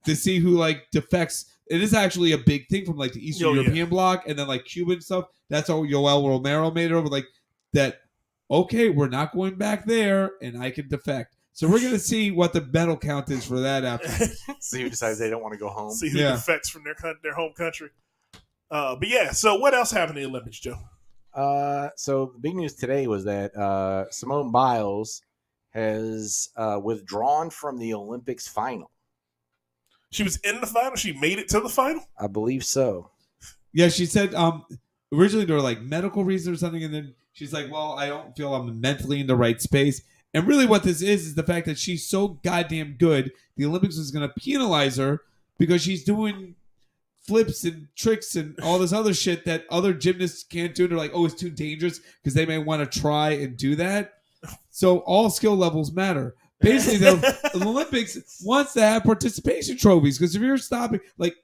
to see who like defects. It is actually a big thing from like the Eastern European bloc, and then like Cuban stuff. That's how Yoel Romero made it over. Like that. Okay, we're not going back there, and I can defect. So we're gonna see what the medal count is for that after. See who decides they don't want to go home. See who defects from their home country. But yeah, so what else happened in the Olympics, Joe? So the big news today was that Simone Biles has withdrawn from the Olympics final. She was in the final. She made it to the final. I believe so. Yeah, she said originally there were like medical reasons or something, and then she's like, well, I don't feel I'm mentally in the right space. And really what this is the fact that she's so goddamn good, the Olympics is going to penalize her because she's doing flips and tricks and all this other shit that other gymnasts can't do. And they're like, oh, it's too dangerous because they may want to try and do that. So all skill levels matter. Basically, the Olympics wants to have participation trophies because if you're stopping, like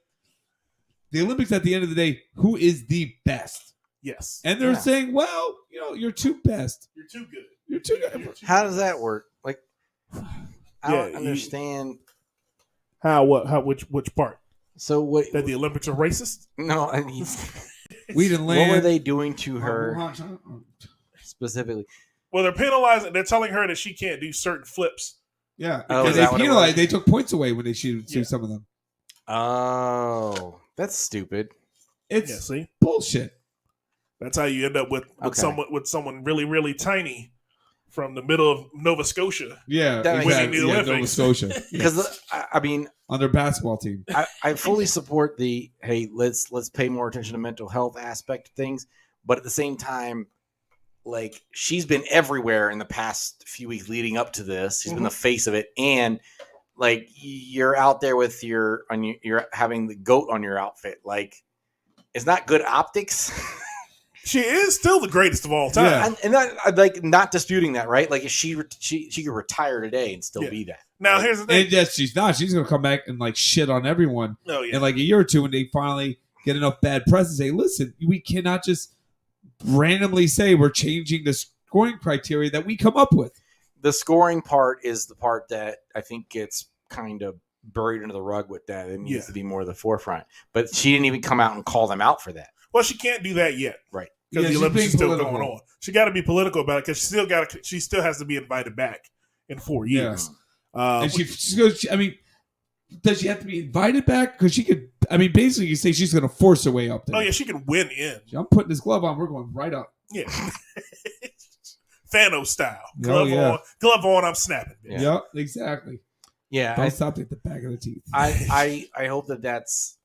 the Olympics at the end of the day, who is the best? Yes. And they're saying, well, you're too best. You're too good. You're too good. How does that work? Like, I don't Yeah, understand. How? What? How? Which part? So what? That the Olympics are racist? No, I mean, We didn't land. what were they doing to her specifically? Well, they're penalizing. They're telling her that she can't do certain flips. Yeah, Oh, because is they that what it penalized. was? They took points away when they see Yeah. some of them. Oh, that's stupid. It's Yeah, see, bullshit. that's how you end up with Okay. someone really really tiny from the middle of Nova Scotia. Yeah, That makes exactly. sense. Yeah, Nova Olympics. Scotia Because I mean, on their basketball team. I fully support the hey, let's pay more attention to mental health aspect of things, but at the same time, like she's been everywhere in the past few weeks leading up to this. She's been the face of it, and like you're out there with you're having the goat on your outfit. Like it's not good optics. She is still the greatest of all time. Yeah. and that, like not disputing that, right? Like she could retire today and still Yeah. be that. Now here's the thing. And yes, she's not. She's gonna come back and like shit on everyone Oh yeah. in like a year or two when they finally get enough bad press and say, "Listen, we cannot just randomly say we're changing the scoring criteria that we come up with." The scoring part is the part that I think gets kind of buried under the rug with that. It needs to be more the forefront. But she didn't even come out and call them out for that. Well, she can't do that yet, Right? Because Yeah, the she's Olympics being is still political. going on. She got to be political about it because she still has to be invited back in 4 years. And she goes. I mean, does she have to be invited back? Because she could. I mean, basically, you say she's gonna force her way up there. Oh yeah, she can win in. I'm putting this glove on. We're going right up. Yeah. Thanos style. Oh, yeah. Glove on, I'm snapping. Yeah. Yep, exactly. Yeah, Don't stop at the back of the teeth. I hope that that's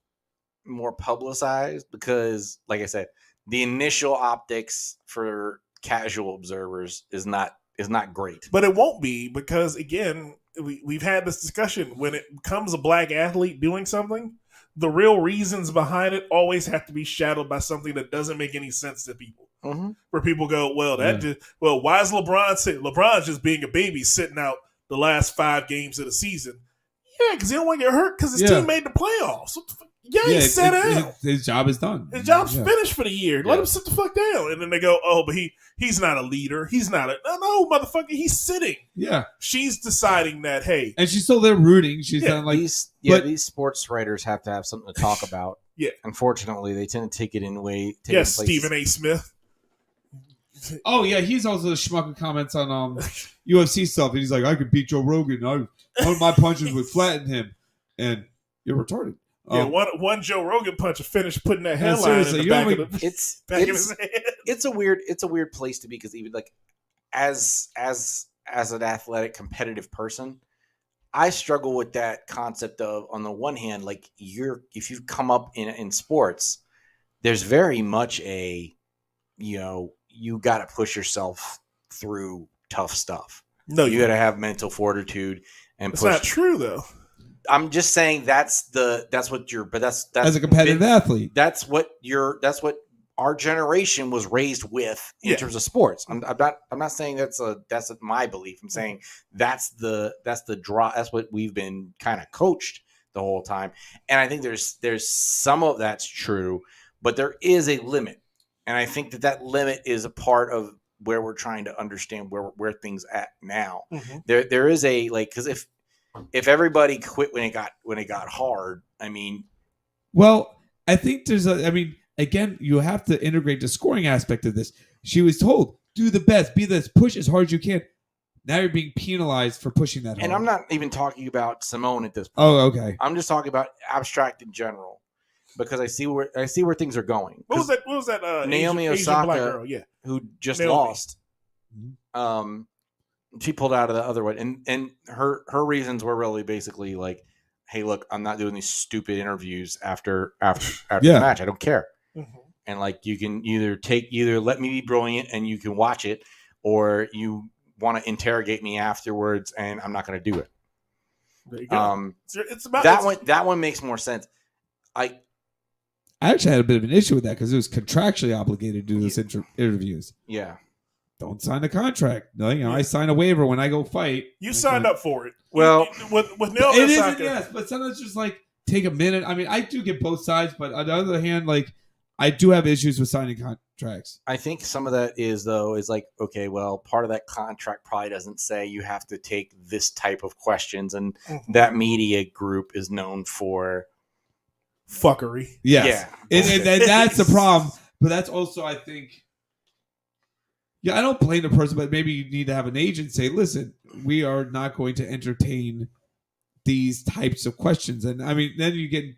more publicized because, like I said, the initial optics for casual observers is not great. But it won't be because, again, we've had this discussion. When it becomes a black athlete doing something, the real reasons behind it always have to be shadowed by something that doesn't make any sense to people. Mm-hmm. Where people go, why is LeBron sitting? LeBron's just being a baby sitting out the last 5 games of the season. Yeah, because he don't want to get hurt because his team made the playoffs. He's set out. His job is done. His job's finished for the year. Let him sit the fuck down. And then they go, oh, but he's not a leader. He's not a no, motherfucker. He's sitting. Yeah. She's deciding that, hey. And she's still there rooting. She's done like these sports writers have to have something to talk about. Yeah. Unfortunately, they tend to take it in way. Yes, Stephen A. Smith. Oh yeah, he's also the schmuck who comments on UFC stuff, and he's like, "I could beat Joe Rogan. One of my punches would flatten him." And you're retarded. Yeah, one Joe Rogan punch finished putting that headline seriously, in the back of it's his head. It's a weird place to be, because even like as an athletic competitive person, I struggle with that concept of, on the one hand, like if you've come up in sports, there's very much a, you got to push yourself through tough stuff. No, you got to have mental fortitude and it's push. not true though. I'm just saying that's what that's as a competitive athlete. That's what our generation was raised with in terms of sports. I'm not saying that's my belief. I'm saying that's the draw. That's what we've been kind of coached the whole time. And I think there's some of that's true, but there is a limit. And I think that limit is a part of where we're trying to understand where things at now. Mm-hmm. There is a, like, because if everybody quit when it got hard, I mean, well, I think again, you have to integrate the scoring aspect of this. She was told, do the best, be this, push as hard as you can. Now you're being penalized for pushing that hard. And I'm not even talking about Simone at this point. Oh, okay. I'm just talking about abstract in general, because I see where things are going. What was that? Naomi Asian Osaka, black girl, who just lost. She pulled out of the other one, and her reasons were really basically like, "Hey, look, I'm not doing these stupid interviews after the match. I don't care." Mm-hmm. And like, you can either let me be brilliant and you can watch it, or you want to interrogate me afterwards, and I'm not going to do it. There you go. It's about that one makes more sense. I actually had a bit of an issue with that because it was contractually obligated to do those interviews. Yeah. Don't sign a contract. No, I sign a waiver when I go fight. You signed up for it. Well, with Naomi it Osaka, isn't, yes, but sometimes just like take a minute. I mean, I do get both sides, but on the other hand, like, I do have issues with signing contracts. I think some of that is like, okay, well, part of that contract probably doesn't say you have to take this type of questions, and that media group is known for fuckery. Yes. Yeah, and that's the problem. But that's also, I think. Yeah, I don't blame the person, but maybe you need to have an agent say, listen, we are not going to entertain these types of questions. And I mean, then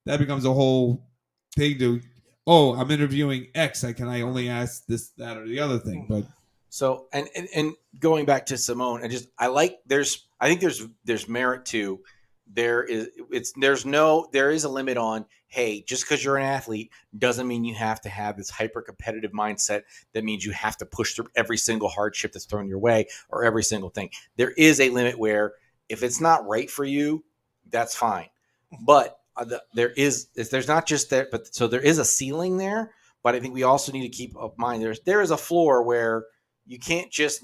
that becomes a whole thing to, I'm interviewing X. Can I only ask this, that, or the other thing? But so, and going back to Simone, I think there's merit to, there is a limit on, hey, just because you're an athlete doesn't mean you have to have this hyper competitive mindset that means you have to push through every single hardship that's thrown your way or every single thing. There is a limit where if it's not right for you, that's fine. But there is a ceiling there, but I think we also need to keep in mind there is a floor where you can't just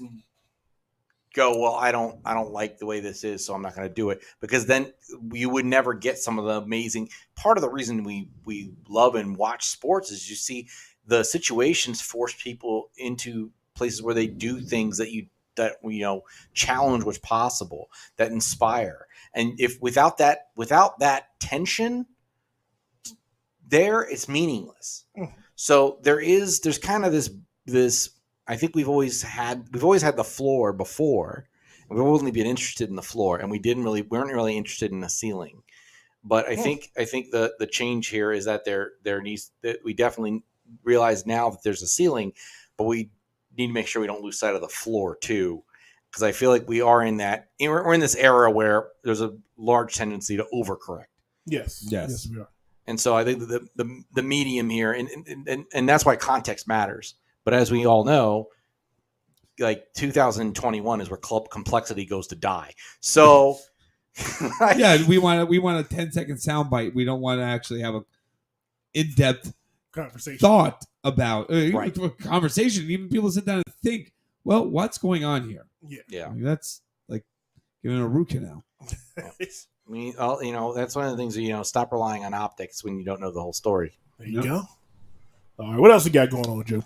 go, well, I don't like the way this is, so I'm not going to do it, because then you would never get some of the amazing part of the reason we love and watch sports is you see the situations force people into places where they do things that challenge what's possible, that inspire. And if without that tension there, it's meaningless. So there's kind of this I think we've always had the floor before. We've only been interested in the floor, and we weren't really interested in the ceiling. But I think the change here is that we definitely realize now that there's a ceiling, but we need to make sure we don't lose sight of the floor too, because I feel like we're in this era where there's a large tendency to overcorrect. Yes, we are. And so I think the medium here, and that's why context matters. But as we all know, like 2021 is where club complexity goes to die. So, we want a 10-second soundbite. We don't want to actually have a in-depth conversation thought about conversation. Even people sit down and think, well, what's going on here? Yeah. I mean, that's like giving a root canal. That's one of the things. Stop relying on optics when you don't know the whole story. There you go. All right, what else you got going on, Joe?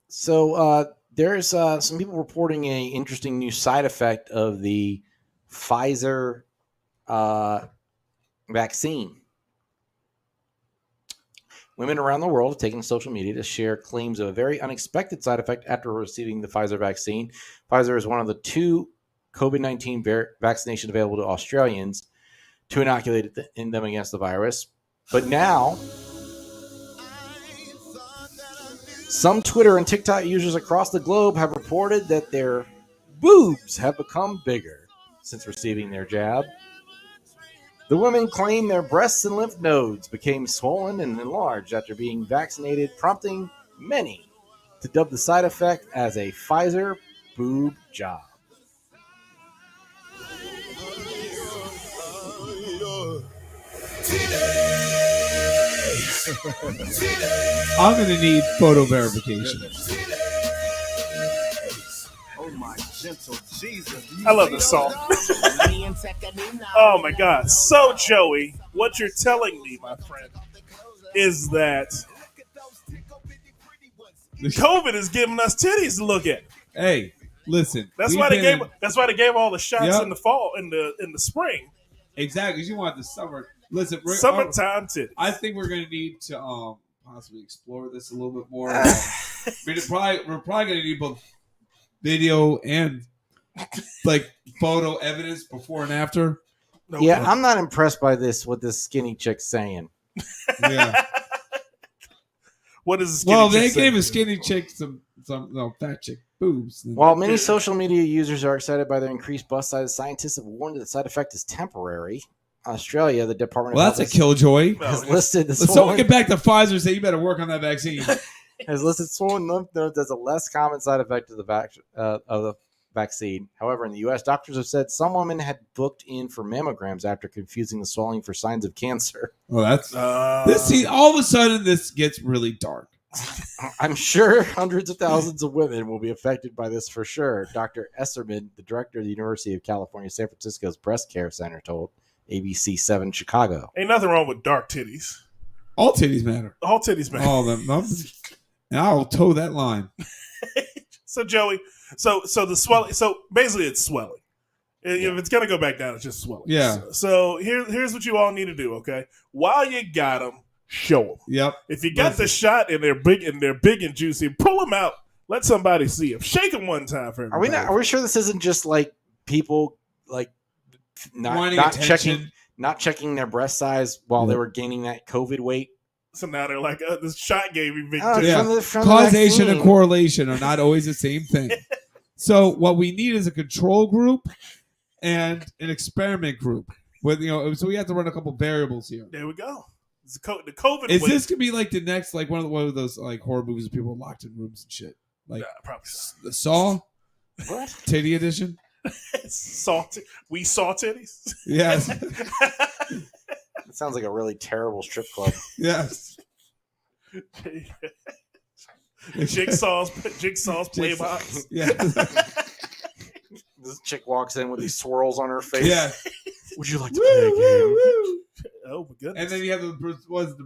So there's some people reporting a interesting new side effect of the Pfizer vaccine. Women around the world have taken to social media to share claims of a very unexpected side effect after receiving the Pfizer vaccine. Pfizer is one of the 2 COVID-19 vaccinations available to Australians. to inoculate them against the virus. But now, some Twitter and TikTok users across the globe have reported that their boobs have become bigger since receiving their jab. The women claim their breasts and lymph nodes became swollen and enlarged after being vaccinated, prompting many to dub the side effect as a Pfizer boob job. I'm going to need photo verification. Oh my gentle Jesus. I love this song. Oh my God. So, Joey, what you're telling me, my friend, is that COVID is giving us titties to look at. Hey, listen. That's why they gave all the shots in the fall, in the spring. Exactly. You want the summer. Listen, summertime titties. I think we're going to need to possibly explore this a little bit more. We're probably going to need both video and like photo evidence before and after. Yeah, I'm not impressed by what this skinny chick's saying. Yeah. What is the skinny chick they saying? gave a skinny chick some fat chick boobs. While many social media users are excited by their increased bust size, scientists have warned that the side effect is temporary. Australia, the Department of Health that's a killjoy. has listed the Let's someone get back to Pfizer and say you better work on that vaccine. has listed swollen lymph nodes as a less common side effect of the vaccine. However, in the U.S., doctors have said some women had booked in for mammograms after confusing the swelling for signs of cancer. Well, that's all of a sudden this gets really dark. I'm sure hundreds of thousands of women will be affected by this for sure. Dr. Esserman, the director of the University of California, San Francisco's Breast Care Center, told ABC 7 Chicago. Ain't nothing wrong with dark titties. All titties matter. All titties matter. All of them. And I'll toe that line. So, Joey, so the swelling. So basically, it's swelling. If it's gonna go back down, it's just swelling. Yeah. So here's what you all need to do. Okay, while you got them, show them. Yep. If you got the shot and they're big and juicy, pull them out. Let somebody see them. Shake them one time for everybody. Are we sure this isn't just like people like not checking their breast size while they were gaining that COVID weight? So now they're like, this shot gave me big from causation and correlation are not always the same thing. So what we need is a control group and an experiment group. With so we have to run a couple variables here. There we go. The COVID. Is this gonna be like the next like one of those like horror movies where people are locked in rooms and shit? Like probably the Saw, what Titty Edition? We saw titties. Yes. It sounds like a really terrible strip club. Yes. Jigsaw's playbox. Yeah. This chick walks in with these swirls on her face. Yeah. Would you like to play a game? Oh my goodness. And then you have the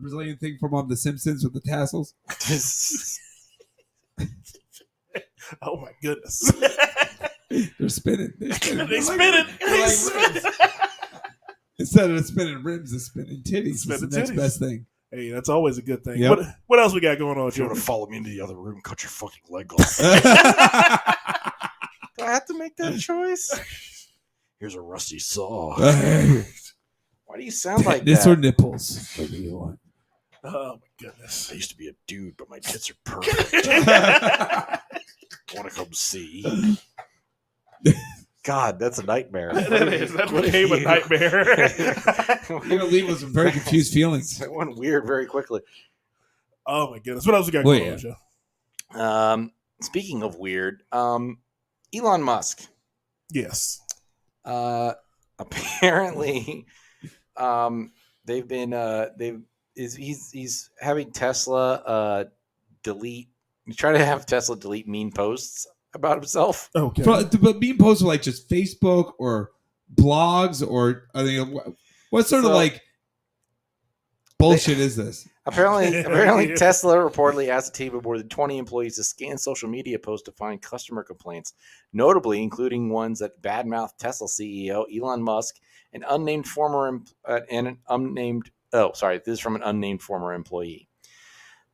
Brazilian thing from The Simpsons with the tassels. Oh my goodness. They're spinning. They spinning. Instead of spinning rims, they're spinning titties. It's the next best thing. Hey, that's always a good thing. Yep. What else we got going on? If you Joe? want to follow me into the other room, cut your fucking leg off. Do I have to make that choice? Here's a rusty saw. Why do you sound like this that? or nipples? What do you want? Oh my goodness. I used to be a dude, but my tits are perfect. Want to come see? God, that's a nightmare. That became a nightmare. You're going to leave with some very confused feelings. That went weird very quickly. Oh my goodness. What else we got going on, Joe? Speaking of weird, Elon Musk. Yes. Apparently, he's having Tesla delete. He's trying to have Tesla delete mean posts about himself. Okay. But mean posts are like just Facebook or blogs or what sort of like bullshit is this? Apparently, Tesla reportedly asked a team of more than 20 employees to scan social media posts to find customer complaints, notably including ones that badmouth Tesla CEO Elon Musk, this is from an unnamed former employee.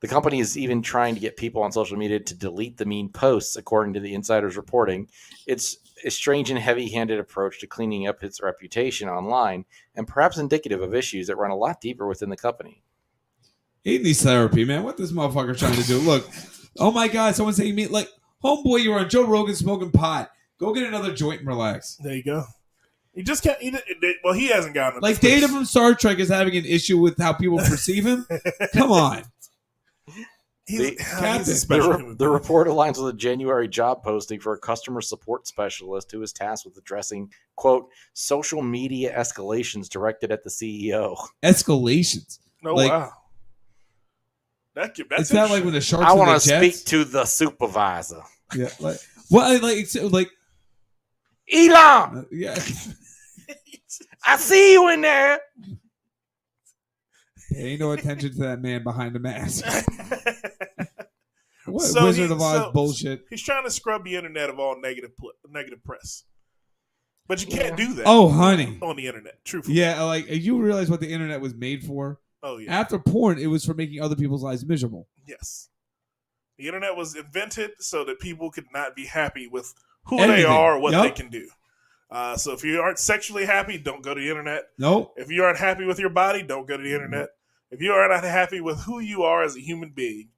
The company is even trying to get people on social media to delete the mean posts, according to the insider's reporting. It's a strange and heavy-handed approach to cleaning up its reputation online, and perhaps indicative of issues that run a lot deeper within the company. He needs therapy, man. What this motherfucker trying to do? Look, oh my God, someone's saying me like, homeboy, you were on Joe Rogan smoking pot. Go get another joint and relax. There you go. He just can't. He hasn't gotten like Data from Star Trek is having an issue with how people perceive him. Come on. The report aligns with a January job posting for a customer support specialist who is tasked with addressing, quote, social media escalations directed at the CEO. Escalations? Oh, wow. It's not like when the Sharks. I want to speak to the supervisor. Yeah, like well, like Elon. Yeah, I see you in there. Ain't no attention to that man behind the mask. What Wizard of Oz bullshit? He's trying to scrub the internet of all negative press, but you can't do that. Oh, honey, on the internet, truthfully. Yeah, like you realize what the internet was made for. Oh yeah. After porn, it was for making other people's lives miserable. Yes. The internet was invented so that people could not be happy with who they are or what they can do. So if you aren't sexually happy, don't go to the internet. No. If you aren't happy with your body, don't go to the internet. If you are not happy with who you are as a human being,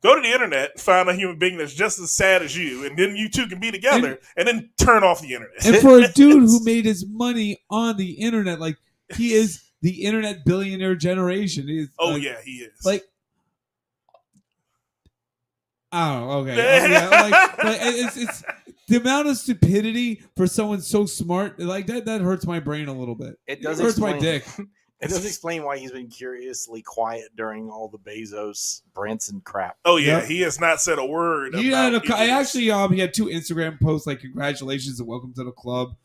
go to the internet, find a human being that's just as sad as you, and then you two can be together, and then turn off the internet. And for a dude who made his money on the internet, like he is the internet billionaire generation. He is, yeah, he is. Like, I don't know. Okay, it's the amount of stupidity for someone so smart. Like that hurts my brain a little bit. It does hurts my dick. It does explain why he's been curiously quiet during all the Bezos Branson crap. Oh yeah, he has not said a word. He had he had 2 Instagram posts like congratulations and welcome to the club.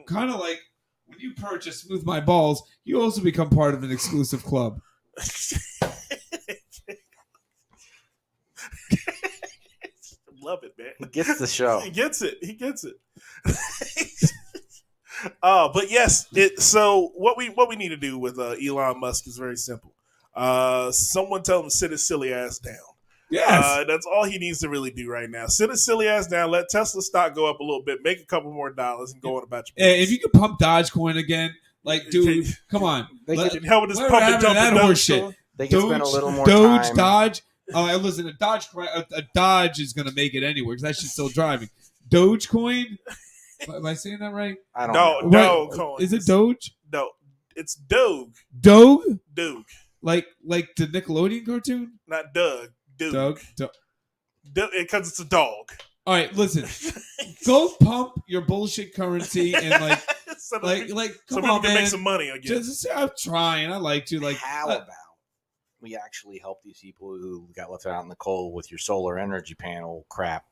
Kind of like when you purchase Smooth My Balls, you also become part of an exclusive club. Love it, man. He gets the show. He gets it. But yes, so what we need to do with Elon Musk is very simple. Someone tell him to sit his silly ass down. Yes. That's all he needs to really do right now. Sit his silly ass down, let Tesla stock go up a little bit, make a couple more dollars, and go on about your business. If you could pump Dogecoin again, like, dude, come on. They can help with this pump and dump that horse shit. They can spend a little more time. Dodge. Oh, listen, a Dodge is going to make it anywhere because that shit's still driving. Dogecoin? Am I saying that right? I don't know. No. Is it Doge? No, it's Doge. Doge? Doge. Like the Nickelodeon cartoon? Not Doug. Doug. Because it's a dog. All right, listen. Go pump your bullshit currency and come on, man. Make some money again. I'm trying. I like to How about we actually help these people who got left out in the cold with your solar energy panel crap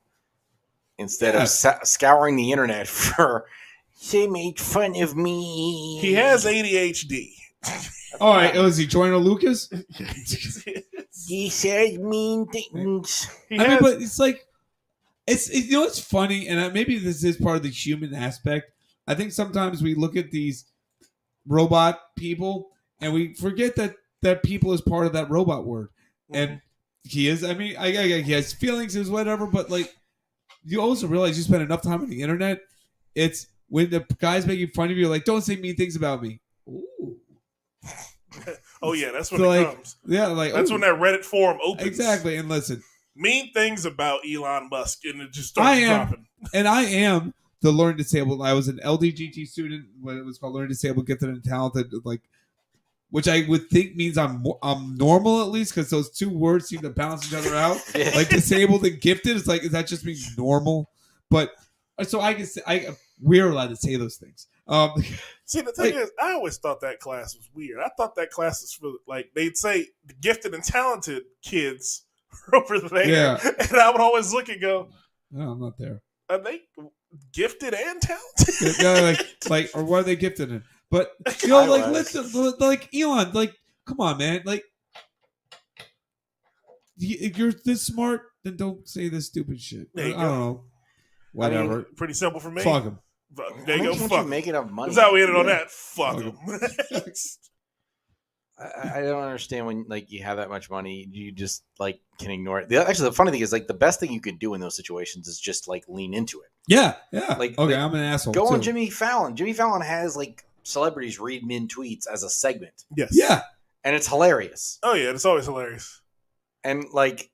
instead of scouring the internet for they made fun of me. He has ADHD. All right, is he Joyner Lucas? He said mean things. But it's like it's funny, and maybe this is part of the human aspect. I think sometimes we look at these robot people and we forget that people is part of that robot word, and he is. I mean, he has feelings, is whatever, but like you also realize you spend enough time on the internet. It's when the guy's making fun of you, like, don't say mean things about me. Ooh. Oh yeah, that's when it comes. Yeah, that's when that Reddit forum opens. Exactly, and listen, mean things about Elon Musk, and it just starts dropping. And I am the learning disabled. I was an LDGT student when it was called learning disabled, gifted, and talented, which I would think means I'm normal at least, because those two words seem to balance each other out. Like disabled and gifted, it's like, does that just mean normal? But so I guess we're allowed to say those things. See, the thing is, I always thought that class was weird. I thought that class was for, they'd say the gifted and talented kids over there. Yeah. And I would always look and go, no, I'm not there. Are they gifted and talented? Yeah, or what are they gifted in? But, listen, Elon, come on, man. If you're this smart, then don't say this stupid shit. I don't know. Whatever. I mean, pretty simple for me. Fuck him. There you go. Fuck him. Make enough money. That's how we ended on that. Fuck him. I don't understand when you have that much money, you just can ignore it. Actually, the funny thing is the best thing you can do in those situations is just lean into it. Yeah. Like, okay, I'm an asshole. Go on too. Jimmy Fallon. Jimmy Fallon has like celebrities read min tweets as a segment. Yes. Yeah. And it's hilarious. Oh yeah, it's always hilarious. And like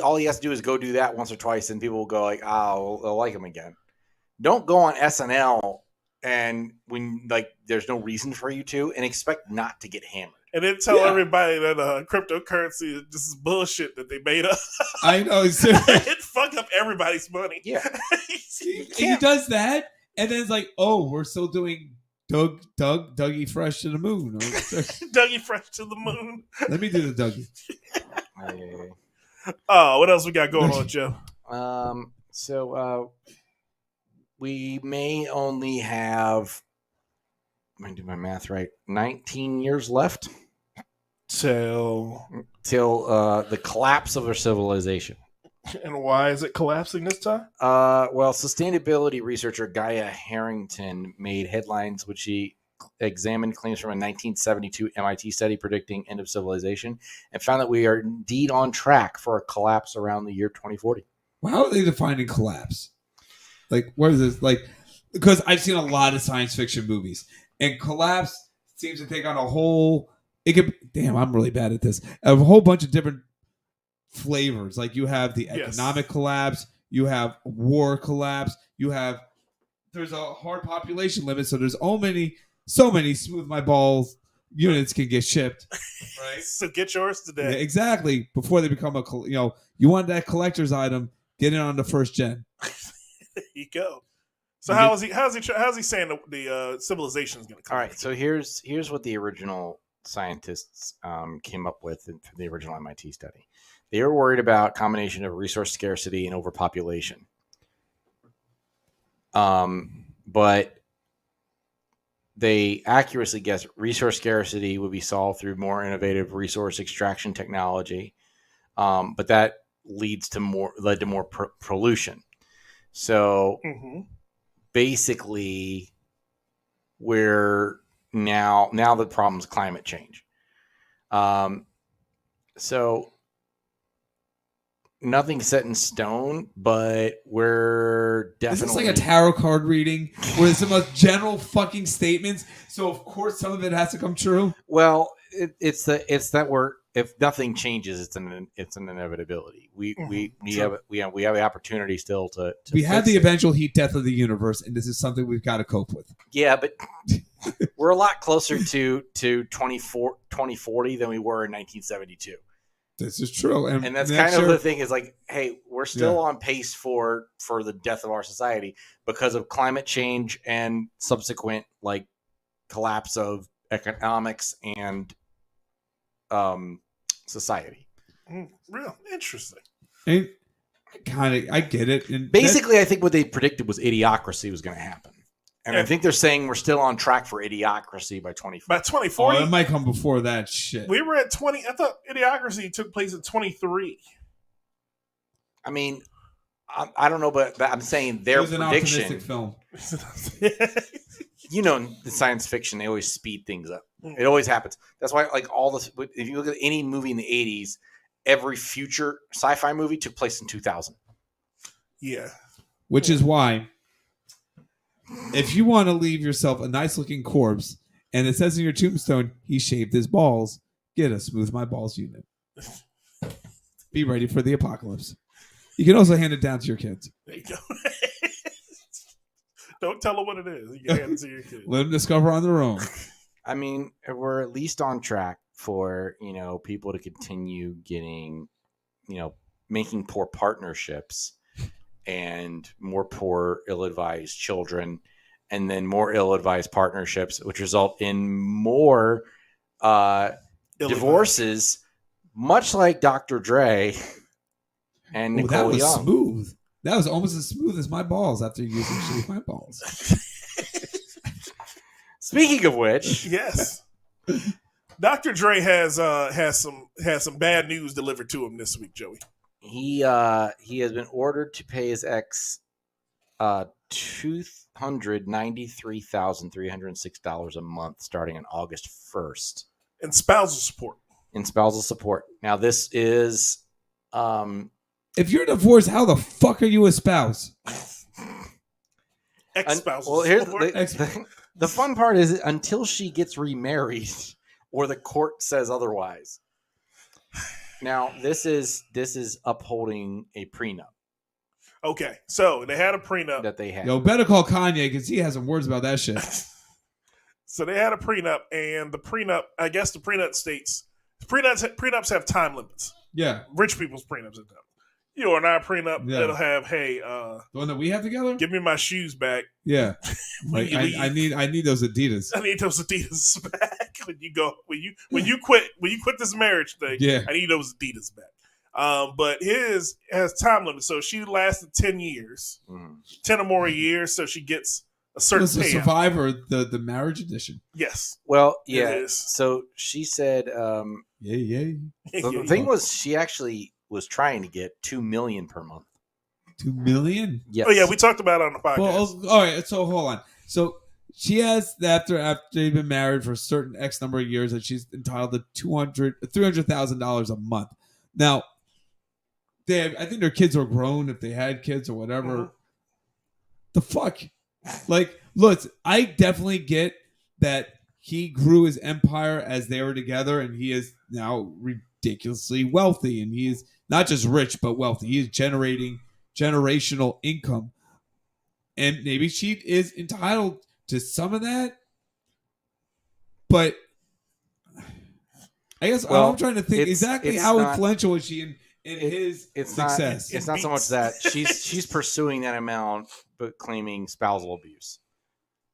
all he has to do is go do that once or twice, and people will go like, "Oh, they'll like him again." Don't go on SNL and when like there's no reason for you to, and expect not to get hammered. And then tell everybody that cryptocurrency is just bullshit that they made up. I know. It fuck up everybody's money. Yeah. he does that, and then it's like, oh, we're still doing Dougie Fresh to the moon. Dougie Fresh to the moon. Let me do the Dougie. Oh, what else we got going on, Joe? So we may only have, let me do my math right, 19 years left till the collapse of our civilization. And why is it collapsing this time? Well, sustainability researcher Gaia Harrington made headlines which she examined claims from a 1972 MIT study predicting end of civilization and found that we are indeed on track for a collapse around the year 2040. Well, how are they defining collapse? Like, what is this? Like, because I've seen a lot of science fiction movies, and collapse seems to take on a whole. Damn, I'm really bad at this. A whole bunch of different flavors. Like, you have the economic collapse, you have war collapse, there's a hard population limit, so there's so many smooth my balls units can get shipped. Right. So get yours today. Yeah, exactly. Before they become you want that collector's item, get it on the first gen. There you go. So how's he saying the civilization is going to come? All right. So here's what the original scientists came up with for the original MIT study. They were worried about a combination of resource scarcity and overpopulation. But they accurately guessed resource scarcity would be solved through more innovative resource extraction technology. But that led to more pollution. So basically, we're now the problem is climate change. So nothing's set in stone, but we're definitely. Is this like a tarot card reading where it's the most general fucking statements? So of course some of it has to come true. Well, it's that we're, if nothing changes, it's an inevitability. We have the opportunity still to we have the eventual heat death of the universe, and this is something we've got to cope with. Yeah, but we're a lot closer to 2040 than we were in 1972. This is true, and that's kind of the thing. Is like, hey, we're still on pace for the death of our society because of climate change and subsequent like collapse of economics and society. Real interesting. And I get it. And basically, I think what they predicted was idiocracy was going to happen. And I think they're saying we're still on track for idiocracy by 2040. By 2040? Oh, it might come before that shit. We were at 20. I thought idiocracy took place at 23. I mean, I don't know, but I'm saying their prediction. An optimistic film. You know, the science fiction, they always speed things up. It always happens. That's why, like, all this, if you look at any movie in the 80s, every future sci-fi movie took place in 2000. Yeah. Which is why, if you want to leave yourself a nice looking corpse and it says in your tombstone, he shaved his balls, get a Smooth My Balls unit. Be ready for the apocalypse. You can also hand it down to your kids. There you go. Don't tell them what it is. You can hand it to your kids. Let them discover on their own. I mean, we're at least on track for, people to continue getting, making poor partnerships and more poor, ill-advised children, and then more ill-advised partnerships, which result in more divorces, much like Dr. Dre and Nicole that was Young. Smooth. That was almost as smooth as my balls after using Shave My Balls. Speaking of which, yes, Dr. Dre has some bad news delivered to him this week, Joey. He has been ordered to pay his ex $293,306 a month starting on August 1st. And spousal support. Now this is if you're divorced, how the fuck are you a spouse? ex-spousal Well, here's support. the fun part is until she gets remarried or the court says otherwise. Now, this is upholding a prenup Okay, so they had a prenup. that they had. Yo, better call Kanye because he has some words about that shit. So they had a prenup, and the prenup, I guess the prenup states, prenups have time limits. Yeah. Rich people's prenups have time. You and I prenup, Yeah. it'll have, hey, The one that we have together? give me my shoes back. Yeah. When Like you leave. I need those Adidas. I need those Adidas back when you quit this marriage thing. Yeah. I need those Adidas back. But his has time limit, so she lasted 10 years, 10 or more years, so she gets a certain Was the payout. Survivor the marriage edition? Yes. Well, It yeah. is. So she said Yeah. the thing was she actually was trying to get $2 million per month. 2 million? Yes. Oh yeah, we talked about it on the podcast. Well, all right. So hold on. So she has after they've been married for a certain X number of years that she's entitled to $300,000 a month. Now, I think their kids are grown if they had kids or whatever. Mhm. The fuck? Like, look, I definitely get that he grew his empire as they were together, and he is now ridiculously wealthy, and he is not just rich but wealthy. He is generating generational income, and maybe she is entitled to some of that. But I guess I'm trying to think exactly how influential is she in his success. It's not so much that she's pursuing that amount, but claiming spousal abuse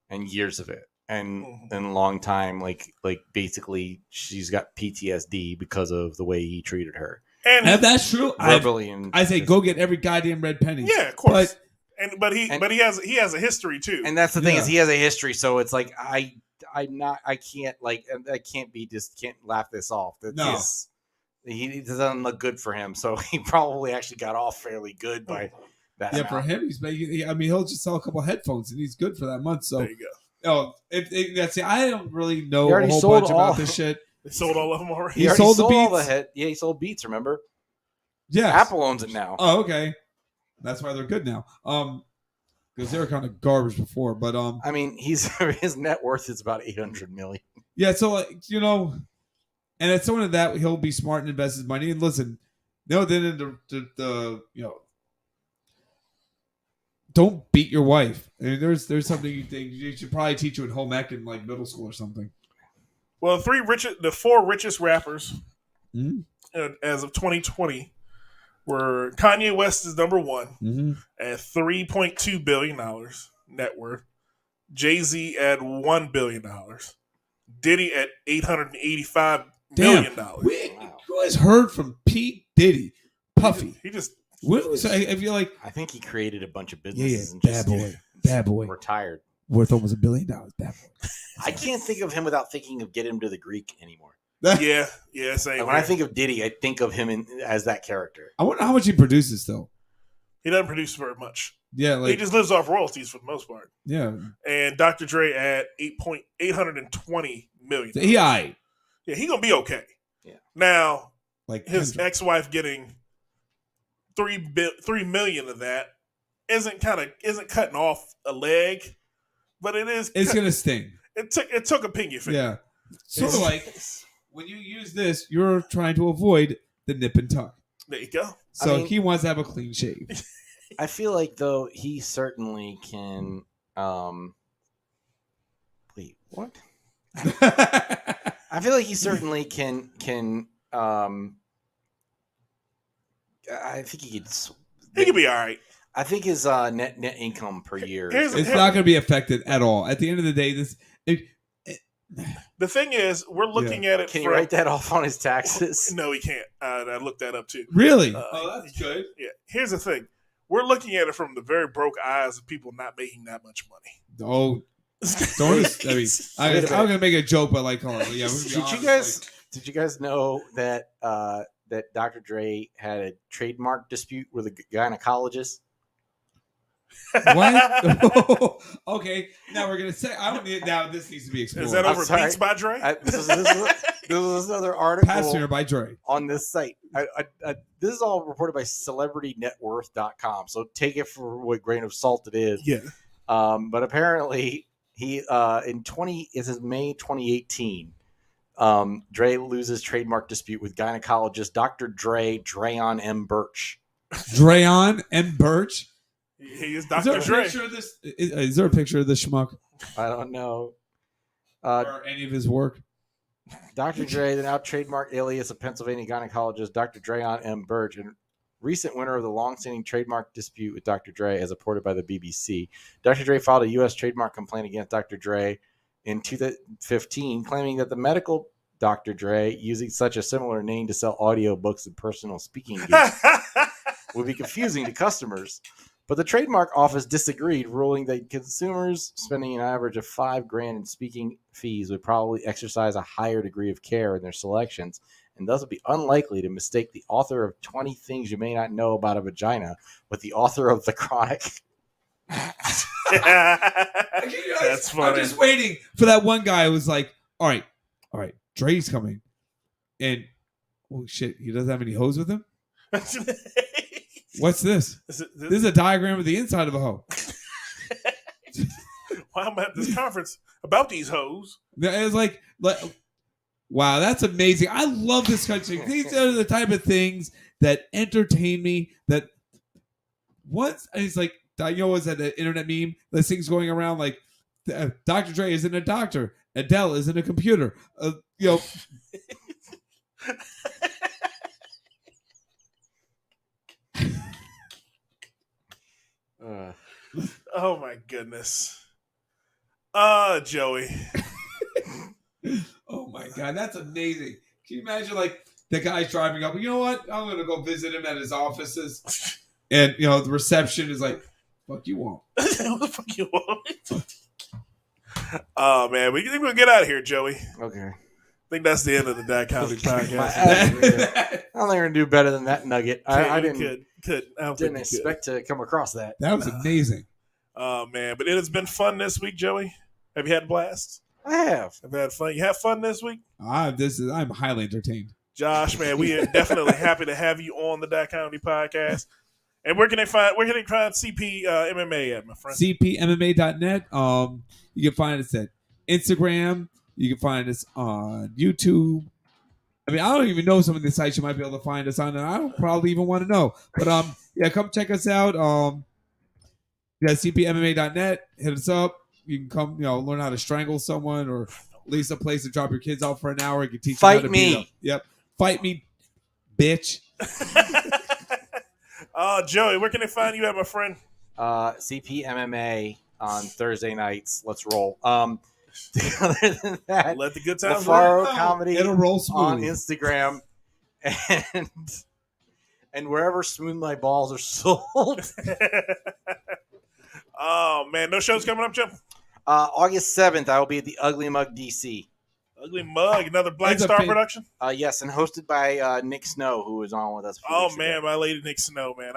and years of it, and a long time. Like basically, she's got PTSD because of the way he treated her. And And if that's true, Verbally I say go get every goddamn red penny. yeah, of course. But He has a history too. And that's the thing Yeah. is he has a history, so it's like I can't laugh this off. No. He doesn't look good for him, so he probably actually got off fairly good by that. yeah, amount. for him, he's making. I mean, he'll just sell a couple headphones and he's good for that month. So, there you go. oh, that's it. I don't really know He a already whole sold bunch all- about this shit. They sold all of them already. He sold the all Beats? he sold Beats. Remember, Yeah, Apple owns it now. Oh, okay. That's why they're good now. Because they were kind of garbage before, but I mean, his net worth is about $800 million. yeah. So and it's someone that he'll be smart and invest his money. And listen, then the don't beat your wife. I mean, there's something you should probably teach you at home ec in like middle school or something. Well, the four richest rappers Mhm. as of 2020 were Kanye West is number one Mm-hmm. at $3.2 billion net worth. Jay-Z at $1 billion. Diddy at $885 million. Who has heard from P. Diddy? Puffy. He just So I feel like I think he created a bunch of yeah, businesses and bad just boy, retired. worth almost $1 billion. Bad boy. I can't think of him without thinking of Get Him to the Greek anymore. yeah, same. And when I think of Diddy, I think of him as that character. I wonder how much he produces though. he doesn't produce very much. Yeah, He like just lives off royalties for the most part. yeah, And Dr. Dre at $820 million. he aight. Yeah, he gonna be okay. Yeah. Now Like his Kendrick. ex-wife getting $3 million of that isn't cutting off a leg, but it is. It's gonna sting. It took a pinky finger. Yeah, sort of like when you use this, you're trying to avoid the nip and tuck. There you go. So I mean- he wants to have a clean shave. I feel like though he certainly can. Wait, what? I feel like he certainly can. I think he could. He could be all right. I think his net income per year. Here's- It's not going to be affected at all. At the end of the day, The thing is, we're looking at it. Can you write that off on his taxes? No, he can't. I looked that up too. really. That's good. Yeah. Here's the thing. We're looking at it from the very broke eyes of people not making that much money. Oh, don't. I mean, I was going to make a joke, but like, hold on. Yeah, Did you guys know that that Dr. Dre had a trademark dispute with a gynecologist? What? Okay, now we're gonna say. I don't need. Now this needs to be explored. Is that I'm over sorry. Beats by Dre? This is another article Passenger by Dre? on this site. This is all reported by CelebrityNetWorth.com. So take it for what grain of salt it is. Yeah. But apparently he this is May 2018. Dre loses trademark dispute with gynecologist Dr. Dreon M. Birch. Dreon M. Birch. He is Dr. Dre. Is there a picture of this schmuck? I don't know. Or any of his work? Dr. Dre, the now trademark alias of Pennsylvania gynecologist Dr. Dreon M. Birch, and recent winner of the long-standing trademark dispute with Dr. Dre, as reported by the BBC. Dr. Dre filed a U.S. trademark complaint against Dr. Dre in 2015, claiming that the medical Dr. Dre, using such a similar name to sell audiobooks and personal speaking gigs, would be confusing to customers. But the trademark office disagreed, ruling that consumers spending an average of $5,000 in speaking fees would probably exercise a higher degree of care in their selections, and thus would be unlikely to mistake the author of 20 Things You May Not Know About a Vagina with the author of The Chronic. That's funny. I'm just waiting for that one guy who was like, all right, Dre's coming. And, oh shit, he doesn't have any hoes with him? What's this? This is a diagram of the inside of a hoe. Why am I at this conference about these hoes? It's like, wow, that's amazing. I love this country. These are the type of things that entertain me. That once it's like, you know, was that the internet meme? This thing's going around like, Dr. Dre isn't a doctor. Adele isn't a computer. You know. Oh my goodness. Joey. Oh my God, that's amazing. Can you imagine like the guy's driving up? You know what? I'm gonna go visit him at his offices, and you know the reception is like, "Fuck you want? What the fuck you want?" Oh man, we think we'll get out of here, Joey. Okay. I think that's the end of the Dad Comedy Podcast. I don't think we're gonna do better than that nugget. I didn't expect to come across that. That was amazing. Oh man, but it has been fun this week, Joey. Have you had a blast? I have. I've had fun. You have fun this week? I'm highly entertained. Josh, man, we are definitely happy to have you on the Dad Comedy Podcast. And where can they find CP MMA at, my friend? CPMMA.net. You can find us at Instagram. You can find us on YouTube. I mean, I don't even know some of the sites you might be able to find us on, and I don't probably even want to know. But yeah, come check us out. Yeah, CPMMA.net. Hit us up. You can come, learn how to strangle someone, or at least a place to drop your kids off for an hour. You can teach Fight you how to me. beat up. Yep, fight me, bitch. Joey, where can they find you at, my friend? CPMMA on Thursday nights. Let's roll. Other than that, let the good times LoFaro comedy. It'll roll smooth on Instagram, and wherever Smooth My Balls are sold. Oh man, no shows coming up, Jim. August 7th, I will be at the Ugly Mug DC. Ugly Mug, another Black Star production. Yes, and hosted by Nick Snow, who was on with us. Oh man, ago. My lady Nick Snow, man.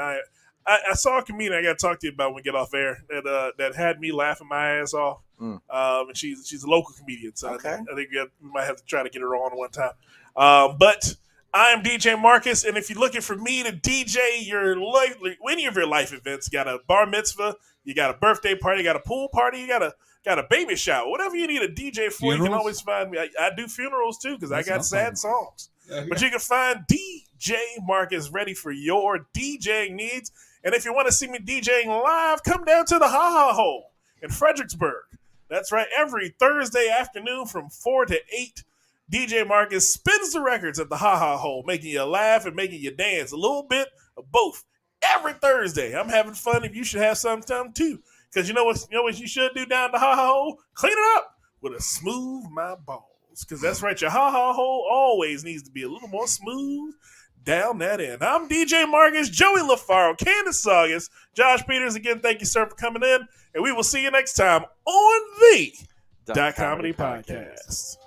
I saw a comedian I got to talk to you about when we get off air that had me laughing my ass off. And she's a local comedian, so okay. I think we might have to try to get her on one time. But I am DJ Marcus, and if you're looking for me to DJ any of your life events, you got a bar mitzvah, you got a birthday party, you got a pool party, you got a baby shower, whatever you need a DJ for, funerals? You can always find me. I do funerals too because I got sad songs. But you can find DJ Marcus ready for your DJing needs. And if you want to see me DJing live, come down to the Ha Ha Hole in Fredericksburg. That's right. Every Thursday afternoon from 4 to 8, DJ Marcus spins the records at the Ha Ha Hole, making you laugh and making you dance. A little bit of both. Every Thursday. I'm having fun, and you should have some time too. Because you know what you should do down the Ha Ha Hole? Clean it up with a Smooth My Balls. Because that's right, your Ha Ha Hole always needs to be a little more smooth down that end. I'm DJ Marcus, Joey LoFaro, Kandyce August, Josh Peters. Again, thank you, sir, for coming in. And we will see you next time on the Dot Comedy Podcast.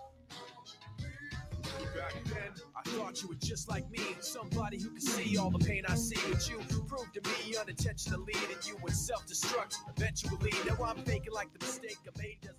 Thought you were just like me, somebody who can see all the pain I see, but you proved to me unintentionally that you would self-destruct eventually. Now I'm thinking like the mistake I made doesn't